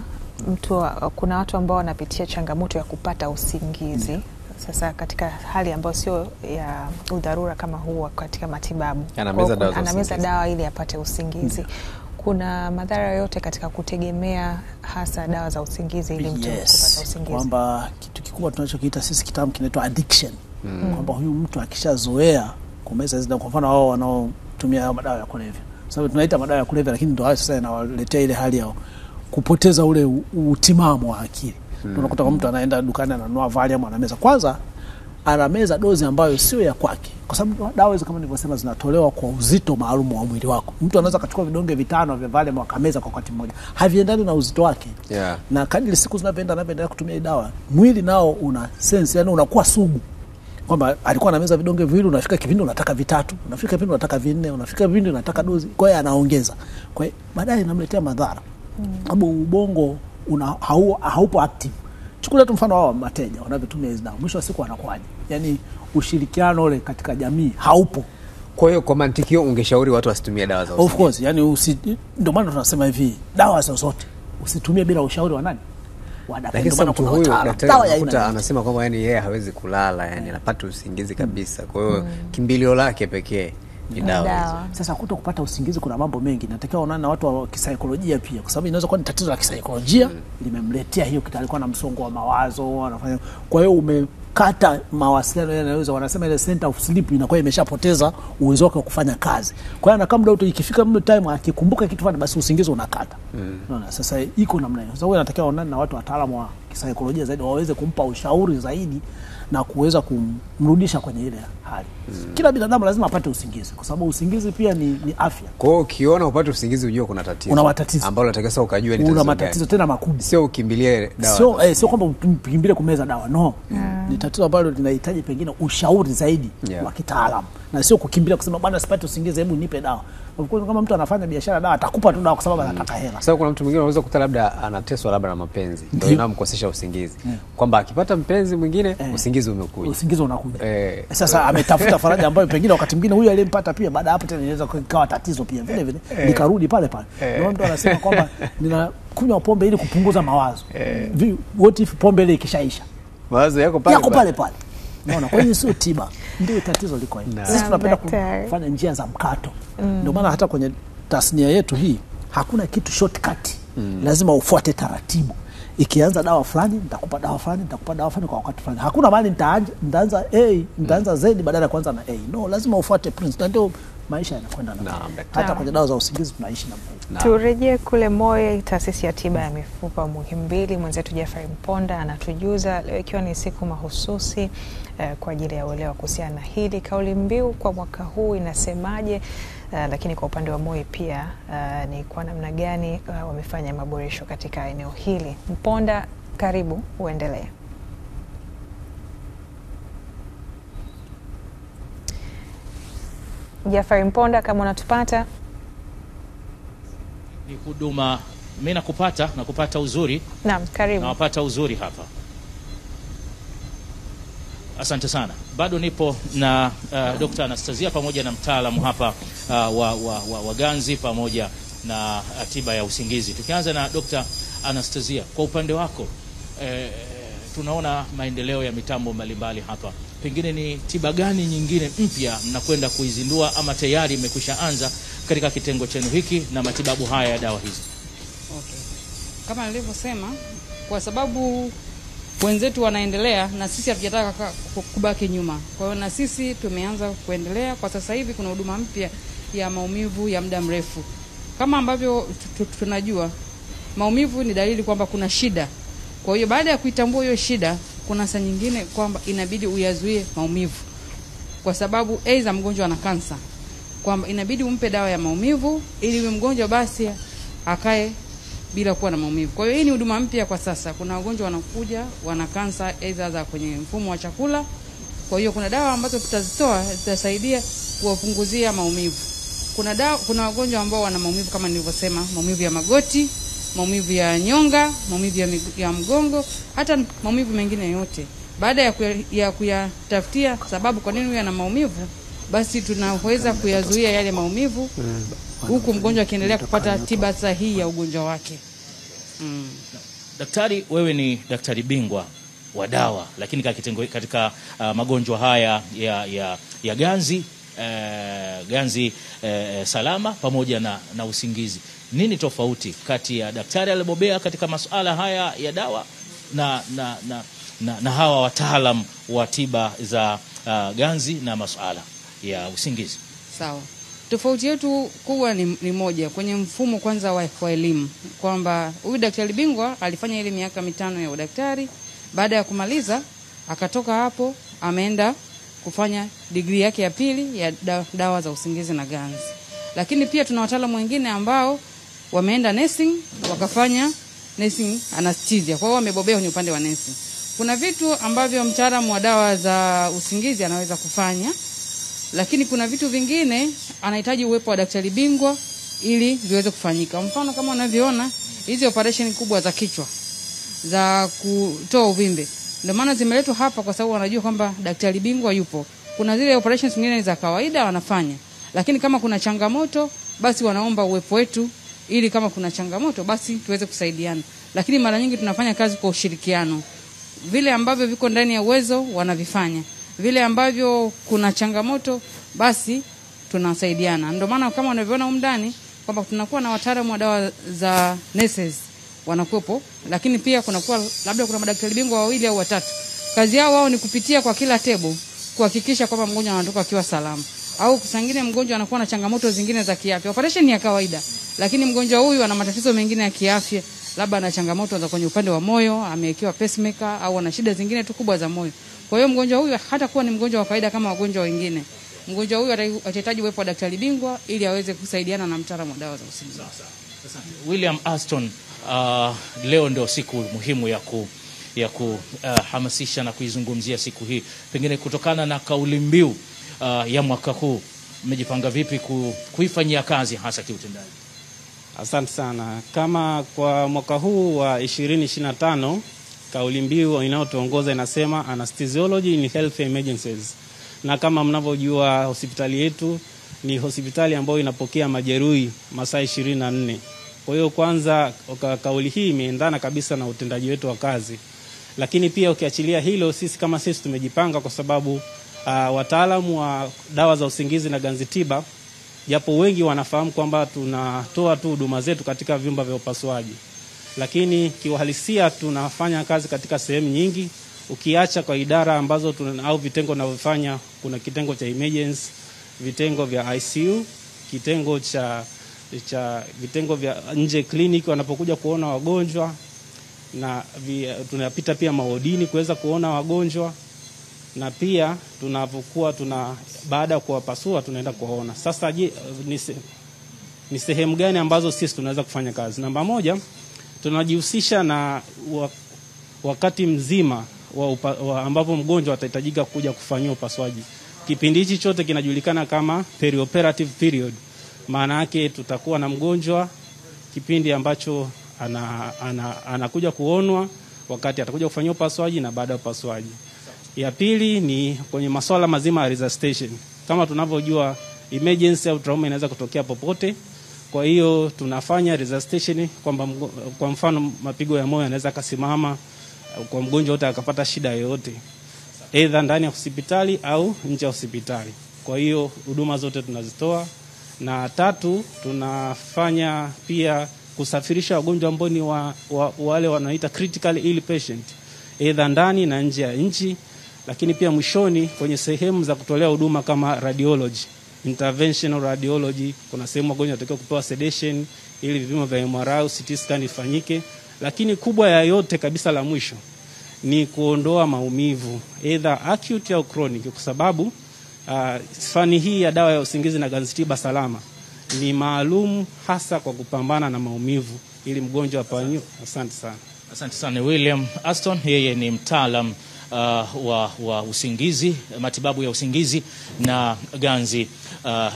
kuna watu ambao wanapitia changamoto ya kupata usingizi. Sasa katika hali ambayo sio ya udharura kama huu katika matibabu, anameza dawa ili apate usingizi. Kuna madhara yote katika kutegemea hasa dawa za usingizi ili mtu kupata usingizi? Kwamba kitu kikubwa tunachokiita sisi kitaalamu kinaitwa addiction. Kwamba huyu mtu akishazoea kumeza hizo, kwa mfano wao wanaotumia madawa ya kulevya. Sababu tunaita madawa ya kulevya, lakini ndio hayo sasa yanawaletea ile hali ya kupoteza ule utimamu wa akili. Unakuta mtu anaenda dukani ananunua Valium anameza. Kwanza anameza dozi ambayo sio ya kwake, kwa sababu dawa hizo kama nilivyosema zinatolewa kwa uzito maalum wa mwili wako. Mtu anaweza kuchukua vidonge 5 vya Valium akameza kwa wakati mmoja, haviendani na uzito wake. Na kadri siku zinavyoendelea kutumia dawa, mwili nao una sense, yani unakuwa sugu kwamba alikuwa anameza vidonge 2, unafika kipindi unataka 3, unafika kipindi unataka 4, unafika kipindi unataka dozi. Kwa hiyo anaongeza, kwa hiyo baadaye inamletea madhara. Sababu ubongo haupo active. Chukulia tu mfano wao mateja wanavyotumia hizo dawa, mwisho wa siku anakuaje? Yani ushirikiano ule katika jamii haupo. Kwa hiyo kwa mantiki hiyo ungeshauri watu wasitumie dawa za usingizi? Of course, yani ndio maana tunasema hivi, dawa zozote usitumie bila ushauri wa nani? Lakini sasa mtu huyu daktari anasema kwamba yani yeye hawezi kulala, yani anapata usingizi kabisa. Kwa hiyo kimbilio lake pekee ni dawa. Sasa kupata usingizi kuna mambo mengi. Natakiwa uonane na watu wa kisaikolojia pia, kwa sababu inaweza kuwa ni tatizo la kisaikolojia limemletea hiyo kitu, alikuwa na msongo wa mawazo anafanya. Kwa hiyo umekata mawasiliano yanaweza, wanasema ile center of sleep inakuwa imeshapoteza uwezo wake wa kufanya kazi. Kwa hiyo na kama mtu ikifika muda time akikumbuka kitu fulani, basi usingizi unakata. Unaona, sasa iko namna hiyo. Sasa wewe unatakiwa uonane na watu wataalamu wa kisaikolojia zaidi, waweze kumpa ushauri zaidi na kuweza kumrudisha kwenye ile hali. Kila binadamu lazima apate usingizi, kwa sababu usingizi pia ni afya. Kwa hiyo ukiona upate usingizi ujue kuna tatizo. Una matatizo ambalo unatakiwa sasa ukajua ni tatizo. Una matatizo tena makubwa. Sio ukimbilie dawa. Sio kwamba ukimbilie kumeza dawa. No. Ni tatizo ambalo linahitaji pengine ushauri zaidi wa kitaalamu. Na sio kukimbilia kusema bwana sipati usingizi, hebu nipe dawa. Kama mtu anafanya biashara dawa atakupa tu dawa kwa sababu anataka hela. Sasa kuna mtu mwingine anaweza kukuta labda anateswa labda na mapenzi, ndio inamkosesha usingizi. Kwamba akipata mpenzi mwingine usingizi umekuja. Usingizi unakuja. Sasa ametafuta faraja ambayo pengine wakati mwingine huyu aliyempata pia baada hapo tena inaweza kukawa tatizo pia vile vile. Nikarudi pale pale. Ndio mtu anasema kwamba ninakunywa pombe ili kupunguza mawazo. What if pombe ile ikishaisha? Mawazo yako pale pale. Naona kwa hiyo sio tiba. Ndio tatizo liko hivi. Sisi tunapenda kufanya njia za mkato. Ndio maana hata kwenye tasnia yetu hii hakuna kitu shortcut. Lazima ufuate taratibu. Ikianza dawa fulani nitakupa dawa fulani, nitakupa dawa fulani kwa wakati fulani. Hakuna mahali nitaanza A, nitaanza Z badala ya kuanza na A. No, lazima ufuate principle. Ndio maisha yanakwenda na hata kwenye dawa za usingizi tunaishi na hiyo. Turejee kule Moi, taasisi ya tiba ya mifupa Muhimbili. Mwenzetu Jafari Mponda anatujuza leo ikiwa ni siku mahususi kwa ajili ya uelewa kuhusiana na hili. Kauli mbiu kwa mwaka huu inasemaje? Lakini kwa upande wa Moi pia ni kwa namna gani wamefanya maboresho katika eneo hili. Mponda, karibu uendelee. Jafari Mponda, kama unatupata. Ni huduma, mimi nakupata uzuri. Naam, karibu. Nawapata uzuri hapa. Asante sana. Bado nipo na Dr. Anastasia pamoja na mtaalamu hapa wa ganzi pamoja na tiba ya usingizi. Tukianza na Dr. Anastasia, kwa upande wako tunaona maendeleo ya mitambo mbalimbali hapa. Pengine ni tiba gani nyingine mpya mnakwenda kuizindua ama tayari imekwisha anza katika kitengo chenu hiki na matibabu haya ya dawa hizi? Okay. Kama nilivyosema, kwa sababu wenzetu wanaendelea na sisi hatujataka kubaki nyuma. Kwa hiyo na sisi tumeanza kuendelea. Kwa sasa hivi kuna huduma mpya ya maumivu ya muda mrefu. Kama ambavyo tunajua, maumivu ni dalili kwamba kuna shida. Kwa hiyo baada ya kuitambua hiyo shida, kuna saa nyingine kwamba inabidi uyazuie maumivu. Kwa sababu aidha mgonjwa ana kansa, kwamba inabidi umpe dawa ya maumivu ili mgonjwa basi akae bila kuwa na maumivu. Kwa hiyo hii ni huduma mpya kwa sasa. Kuna wagonjwa wanakuja wana kansa aidha za kwenye mfumo wa chakula. Kwa hiyo kuna dawa ambazo tutazitoa zitasaidia kuwapunguzia maumivu. Kuna wagonjwa ambao wana maumivu kama nilivyosema, maumivu ya magoti, maumivu ya nyonga, maumivu ya mgongo, hata maumivu mengine yote. Baada ya kuyatafutia sababu kwa nini huyu ana maumivu, basi tunaweza kuyazuia yale maumivu huku mgonjwa akiendelea kupata tiba sahihi ya ugonjwa wake. Daktari, wewe ni daktari bingwa wa dawa, lakini katika magonjwa haya ya ganzi salama pamoja na usingizi. Nini tofauti kati ya daktari aliyebobea katika masuala haya ya dawa na hawa wataalam wa tiba za ganzi na masuala ya usingizi? Sawa. Tofauti yetu kubwa ni moja kwenye mfumo kwanza wa elimu, kwamba huyu daktari bingwa alifanya ile miaka 5 ya udaktari. Baada ya kumaliza akatoka hapo ameenda kufanya degree yake ya pili ya dawa za usingizi na ganzi. Lakini pia tuna wataalamu wengine ambao wameenda nursing wakafanya nursing anesthesia. Kwa hiyo wamebobea kwenye upande wa nursing. Kuna vitu ambavyo mtaalamu wa dawa za usingizi anaweza kufanya, lakini kuna vitu vingine anahitaji uwepo wa daktari bingwa ili viweze kufanyika. Mfano kama unavyoona hizi operation kubwa za kichwa za kutoa uvimbe, ndio maana zimeletwa hapa kwa sababu wanajua kwamba daktari bingwa yupo. Kuna zile operations nyingine za kawaida wanafanya, lakini kama kuna changamoto basi wanaomba uwepo wetu ili kama kuna changamoto basi tuweze kusaidiana. Lakini mara nyingi tunafanya kazi kwa ushirikiano. Vile ambavyo viko ndani ya uwezo wanavifanya. Vile ambavyo kuna changamoto basi tunasaidiana. Ndio maana kama unavyoona huko ndani kwamba tunakuwa na wataalamu wa dawa za nurses wanakuwepo, lakini pia kunakuwa labda kuna madaktari bingwa 2 au 3. Kazi yao wao ni kupitia kwa kila table kuhakikisha kwamba mgonjwa anatoka akiwa salama. Au kusangine mgonjwa anakuwa na changamoto zingine za kiafya. Operation ni ya kawaida, lakini mgonjwa huyu ana matatizo mengine ya kiafya, labda ana changamoto za kwenye upande wa moyo, amewekewa pacemaker au ana shida zingine tu kubwa za moyo. Kwa hiyo mgonjwa huyu hata kuwa ni mgonjwa wa kawaida kama wagonjwa wengine. Mgonjwa huyu atahitaji uwepo wa daktari bingwa ili aweze kusaidiana na mtaalamu wa dawa za usingizi. William Aston, leo ndio siku muhimu ya kuhamasisha na kuizungumzia siku hii. Pengine kutokana na kauli mbiu ya mwaka huu, mmejipanga vipi kuifanyia kazi hasa kiutendaji? Asante sana. Kama kwa mwaka huu wa 2025, kauli mbiu inayotuongoza inasema anesthesiology in health emergencies. Na kama mnavyojua hospitali yetu ni hospitali ambayo inapokea majeruhi masaa 24. Kwa hiyo kwanza kauli hii imeendana kabisa na utendaji wetu wa kazi. Lakini pia ukiachilia hilo, sisi tumejipanga kwa sababu wataalamu wa dawa za usingizi na ganzi tiba, japo wengi wanafahamu kwamba tunatoa tu huduma zetu katika vyumba vya upasuaji, lakini kiuhalisia tunafanya kazi katika sehemu nyingi. Ukiacha kwa idara ambazo au vitengo tunavyofanya, kuna kitengo cha emergency, vitengo vya ICU, kitengo cha vitengo vya nje clinic wanapokuja kuona wagonjwa, na tunapita pia maodini kuweza kuona wagonjwa, na pia tunapokuwa baada ya kuwapasua tunaenda kuwaona. Sasa ni sehemu gani ambazo sisi tunaweza kufanya kazi? Namba moja, tunajihusisha na wakati mzima ambapo mgonjwa atahitajika kuja kufanyia upasuaji. Kipindi hichi chote kinajulikana kama perioperative period. Maana yake tutakuwa na mgonjwa kipindi ambacho anakuja kuonwa, wakati atakuja kufanyia upasuaji na baada ya upasuaji. Ya pili ni kwenye masuala mazima ya resuscitation. Kama tunavyojua emergency au trauma inaweza kutokea popote. Kwa hiyo tunafanya resuscitation, kwamba kwa mfano mapigo ya moyo yanaweza kasimama kwa mgonjwa wote akapata shida yoyote, either ndani ya hospitali au nje ya hospitali. Kwa hiyo huduma zote tunazitoa. Na tatu, tunafanya pia kusafirisha wagonjwa ambao ni wale wanaoita critical ill patient, either ndani na nje ya nchi. Lakini pia mwishoni kwenye sehemu za kutolea huduma kama radiology, interventional radiology, kuna sehemu wagonjwa wanatakiwa kupewa sedation ili vipimo vya MRI, CT scan ifanyike. Lakini kubwa ya yote kabisa la mwisho ni kuondoa maumivu, either acute au chronic, kwa sababu fani hii ya dawa ya usingizi na ganzi tiba salama ni maalum hasa kwa kupambana na maumivu ili mgonjwa aponywe. Asante sana. Asante sana William Aston, yeye ni mtaalam wa usingizi, matibabu ya usingizi na ganzi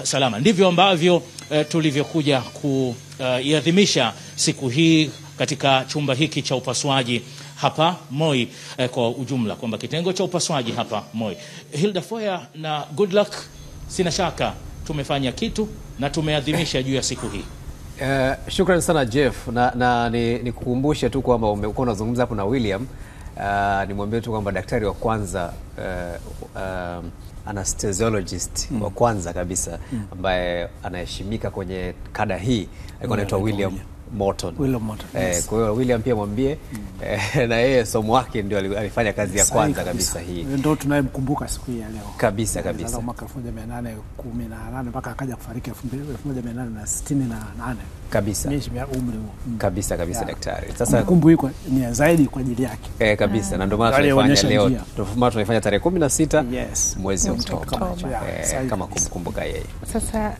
salama. Ndivyo ambavyo tulivyokuja kuiadhimisha siku hii katika chumba hiki cha upasuaji hapa Moi, kwa ujumla kwamba kitengo cha upasuaji hapa Moi. Hilda Foya na Good Luck, sina shaka tumefanya kitu na tumeadhimisha juu ya siku hii. Shukrani sana Jeff, na nikukumbushe tu kwamba umekuwa unazungumza hapo na William. Nimwambie tu kwamba daktari wa kwanza anesthesiologist wa kwanza kabisa ambaye anaheshimika kwenye kada hii alikuwa anaitwa William Morton. Yes. Kwa hiyo William pia mwambie na yeye somo wake ndio alifanya kazi ya kwanza kabisa hii. Ndio tunayemkumbuka siku hii ya leo. Kabisa. Mwaka 1818 mpaka akaja kufariki 1868. Kabisa. Umri huo. Kabisa daktari. Sasa kumbukumbu iko ni zaidi kwa ajili yake. Kabisa. Na ndio maana tunafanya leo. Tunafanya tarehe 16 mwezi Oktoba. Kama kumkumbuka yeye. Sasa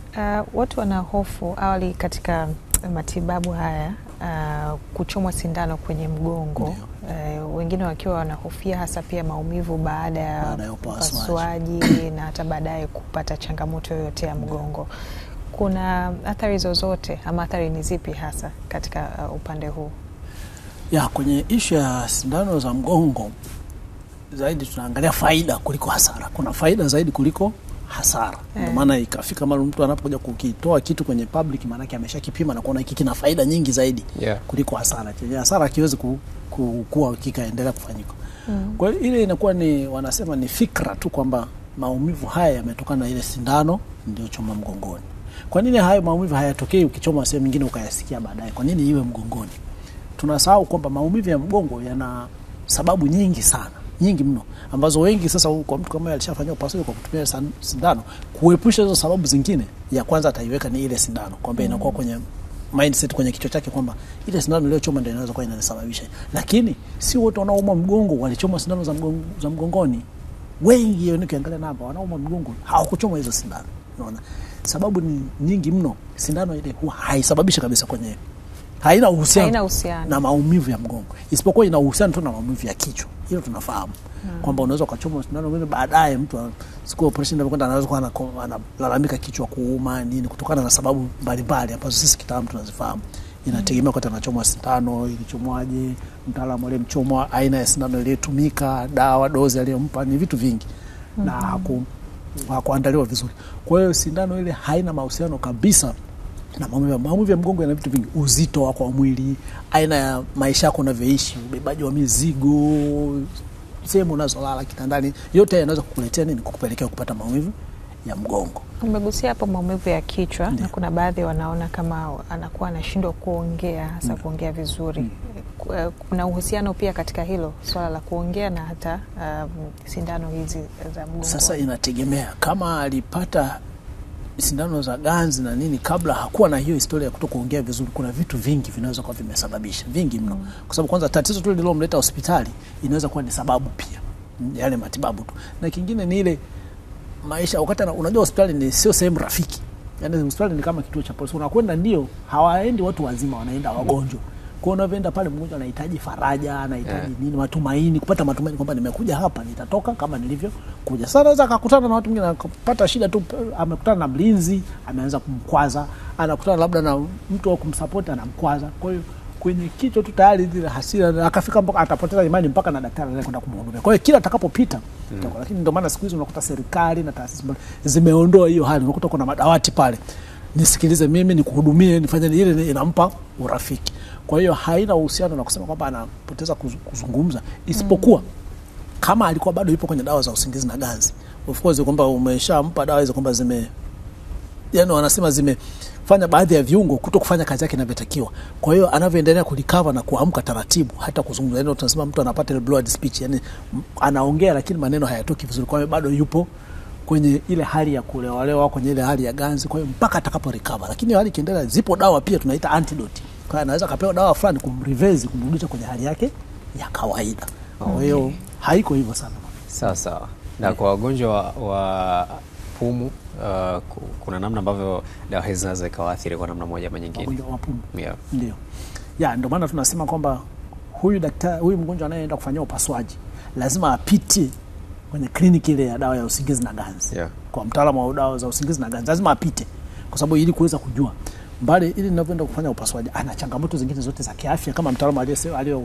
watu wana hofu awali katika matibabu haya kuchomwa sindano kwenye mgongo, wengine wakiwa wanahofia hasa pia maumivu baada ya upasuaji na hata baadaye kupata changamoto yoyote ya mgongo. Kuna athari zozote ama athari ni zipi hasa katika upande huu? Kwenye issue ya sindano za mgongo zaidi tunaangalia faida kuliko hasara. Kuna faida zaidi kuliko hasara. Ndio maana ikafika mara mtu anapokuja kukitoa kitu kwenye public, maana yake ameshakipima na kuona hiki kina faida nyingi zaidi kuliko hasara. Chenye hasara kiwezi kukua kikaendelea kufanyika. Kwa hiyo ile inakuwa ni wanasema ni fikra tu kwamba maumivu haya yametokana na ile sindano ndio choma mgongoni. Kwa nini hayo maumivu hayatokei ukichoma sehemu nyingine ukayasikia baadaye? Kwa nini iwe mgongoni? Tunasahau kwamba maumivu ya mgongo yana sababu nyingi sana, nyingi mno, ambazo wengi sasa kwa mtu kama alishafanywa upasuaji kwa kutumia sindano, kuepusha hizo sababu zingine, ya kwanza ataiweka ni ile sindano kwamba inakuwa kwenye mindset kwenye kichwa chake kwamba ile sindano niliyochoma ndio inaweza kuwa inanisababisha. Lakini si wote wanaouma mgongo walichoma sindano za mgongoni. Wengi ukiangalia namba wanaouma mgongo hawakuchoma hizo sindano. Unaona? Sababu ni nyingi mno. Sindano ile huwa haisababishi kabisa kwenye, haina uhusiano na maumivu ya mgongo. Isipokuwa ina uhusiano tu na maumivu ya kichwa. Hilo tunafahamu. Kwamba unaweza kuchoma sindano mwingine baadaye mtu siku operation inapokwenda anaweza kuwa analalamika kichwa kuuma nini kutokana na sababu mbalimbali ambazo sisi kitaalamu tunazifahamu. Inategemea kwa anachomwa sindano, ilichomwaje, mtaalamu aliyemchomwa, aina ya sindano iliyotumika, dawa, dozi aliyompa, ni vitu vingi. Na hakuandaliwa vizuri. Kwa hiyo sindano ile haina mahusiano kabisa na maumivu ya mgongo. Yana vitu vingi, uzito wako wa mwili, aina ya maisha yako unavyoishi, ubebaji wa mizigo, sehemu unazolala kitandani, yote yanaweza kukuletea nini, kukupelekea kupata maumivu ya mgongo. Umegusia hapo maumivu ya kichwa. Na kuna baadhi wanaona kama anakuwa anashindwa kuongea, hasa kuongea vizuri. Kuna uhusiano pia katika hilo swala la kuongea na hata sindano hizi za mgongo? Sasa inategemea kama alipata sindano za ganzi na nini kabla hakuwa na hiyo historia ya kutokuongea vizuri. Kuna vitu vingi vinaweza kuwa vimesababisha, vingi mno. Kwa sababu kwanza tatizo tu lililomleta hospitali inaweza kuwa ni sababu pia yale matibabu tu. Na kingine ni ile maisha, wakati unajua hospitali ni sio sehemu rafiki. Yaani hospitali ni kama kituo cha polisi. Unakwenda ndio hawaendi watu wazima, wanaenda wagonjwa. Kwa hiyo unaenda pale mgonjwa anahitaji faraja, anahitaji nini, matumaini, kupata matumaini kwamba nimekuja hapa nitatoka kama nilivyo kuja. Sasa anaweza akakutana na watu wengine akapata shida tu, amekutana na mlinzi ameanza kumkwaza, anakutana labda na mtu wa kumsupport anamkwaza. Kwa hiyo kwenye kichwa tu tayari zile hasira, akafika mpaka atapoteza imani mpaka na daktari anayekwenda kumhudumia. Kwa hiyo kila atakapopita lakini ndio maana siku hizo unakuta serikali na taasisi zimeondoa hiyo hali. Unakuta kuna madawati pale, nisikilize mimi, nikuhudumie, nifanye ile, inampa urafiki. Kwa hiyo haina uhusiano na kusema kwamba anapoteza kuzungumza, isipokuwa kama alikuwa bado yupo kwenye dawa za usingizi na ganzi. Of course kwamba umeshampa dawa hizo kwamba yani wanasema zimefanya baadhi ya viungo kutokufanya kazi yake inavyotakiwa. Kwa hiyo anavyoendelea kulikava na kuamka taratibu, hata kuzungumza, yani tunasema mtu anapata blood speech, yani anaongea lakini maneno hayatoki vizuri. Kwa hiyo bado yupo kwenye ile hali ya kulewalewa, kwenye ile hali ya ganzi. Kwa hiyo mpaka atakapo recover. Lakini hali kiendelea, zipo dawa pia tunaita antidote. Kwa hiyo anaweza kapewa dawa fulani kumreverse, kumrudisha kwenye hali yake ya kawaida. Kwa hiyo haiko hivyo sana. Sawa. Na kwa wagonjwa wa pumu kuna namna ambavyo dawa hizi zinaweza ikawaathiri kwa namna moja ama nyingine. Wagonjwa wa pumu. Ndio. Ndio maana tunasema kwamba huyu mgonjwa anayeenda kufanyia upasuaji lazima apite kwenye kliniki ile ya dawa ya usingizi na ganzi. Kwa mtaalamu wa dawa za usingizi na ganzi lazima apite, kwa sababu ili kuweza kujua mbali ili ninavyoenda kufanya upasuaji ana changamoto zingine zote za kiafya, kama mtaalamu aliyo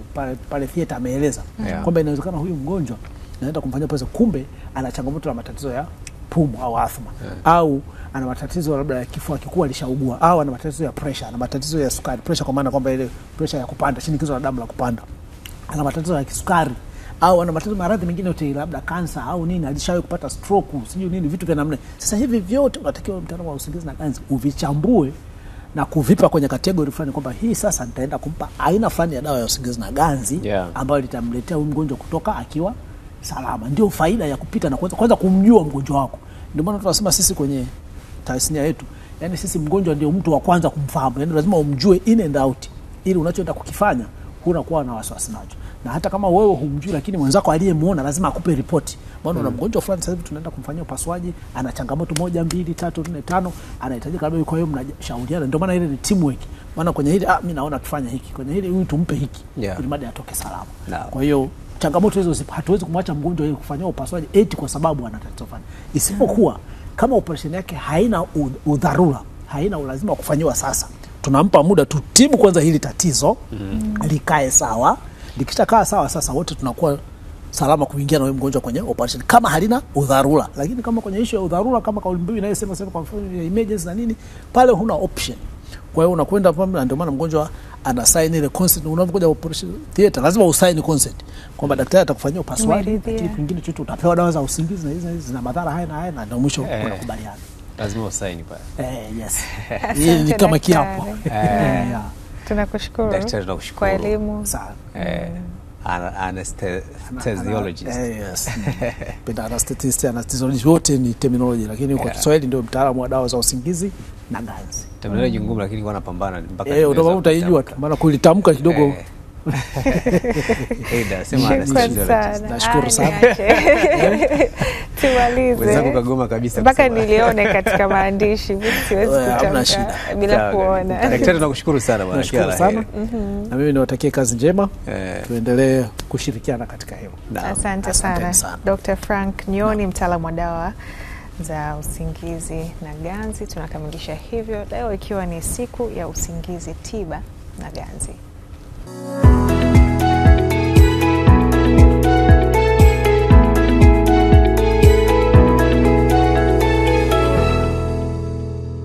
pale theater ameeleza kwamba inawezekana huyu mgonjwa naenda kumfanyia upasuaji, kumbe ana changamoto ya matatizo ya pumu au asthma, au ana matatizo labda ya kifua kikuu alishaugua, au ana matatizo ya pressure, ana matatizo ya sukari. Pressure kwa maana kwamba ile pressure ya kupanda, shinikizo la damu la kupanda, ana matatizo ya kisukari, au ana matatizo maradhi mengine yote, labda kansa au nini, alishawahi kupata stroke, sijui nini, vitu vya namna. Sasa hivi vyote unatakiwa mtaalamu wa usingizi na ganzi uvichambue na kuvipa kwenye kategori fulani, kwamba hii sasa nitaenda kumpa aina fulani ya dawa ya usingizi na ganzi ambayo litamletea huyu mgonjwa kutoka akiwa salama. Ndio faida ya kupita na kwanza kumjua mgonjwa wako. Ndio maana tunasema sisi kwenye tasnia yetu, yani sisi mgonjwa ndio mtu wa kwanza kumfahamu. Yani lazima umjue in and out, ili unachoenda kukifanya huna kuwa na wasiwasi nacho. Na hata kama wewe humjui, lakini mwenzako aliyemuona lazima akupe ripoti. Maana una mgonjwa fulani sasa hivi tunaenda kumfanyia upasuaji, ana changamoto 1 2 3 4 5, anahitajika labda. Kwa hiyo mnashauriana. Ndio maana ile ni teamwork. Maana kwenye hili mimi naona tufanye hiki, kwenye hili huyu tumpe hiki, ili mradi atoke salama. Kwa hiyo changamoto hizo hatuwezi kumwacha mgonjwa yeye kufanyia upasuaji eti kwa sababu ana tatizo fulani. Isipokuwa kama operation yake haina udharura, haina ulazima wa kufanywa sasa, tunampa muda tutibu kwanza hili tatizo likae sawa. Likishakaa sawa, sasa wote tunakuwa salama kuingia na wewe mgonjwa kwenye operation kama halina udharura. Lakini kama kwenye issue ya udharura, kama kauli mbiu inayosema sasa kwa mfano emergency na nini, pale huna option. Kwa hiyo unakwenda pale, ndio maana mgonjwa ana sign ile consent. Unapokuja operation theater lazima usign consent kwamba daktari atakufanyia upasuaji, lakini kingine chochote utapewa dawa za usingizi na hizi zina madhara haya na haya, na ndio mwisho unakubaliana. Lazima usign pale. Yes. Hii ni kama kiapo. Tunakushukuru daktari, tunakushukuru kwa elimu. Sawa. anesthesiologist. Yes. Penda anesthetist, anesthesiologist wote ni terminology, lakini kwa Kiswahili ndio mtaalamu wa dawa za usingizi na ganzi. Terminology ngumu, lakini kwa napambana mpaka ndio utaijua tu, maana kulitamka kidogo. Sema anesthesiologist. Nashukuru sana. Tumalize. Wenzangu kagoma kabisa. Mpaka nilione katika maandishi, siwezi kutamka bila kuona. Daktari, tunakushukuru sana bwana. Nashukuru sana. Na mimi niwatakie kazi njema. Tuendelee kushirikiana katika hilo. Asante sana. Dr. Frank Nyoni, mtaalamu wa dawa za usingizi na ganzi. Tunakamilisha hivyo leo ikiwa ni siku ya usingizi, tiba na ganzi.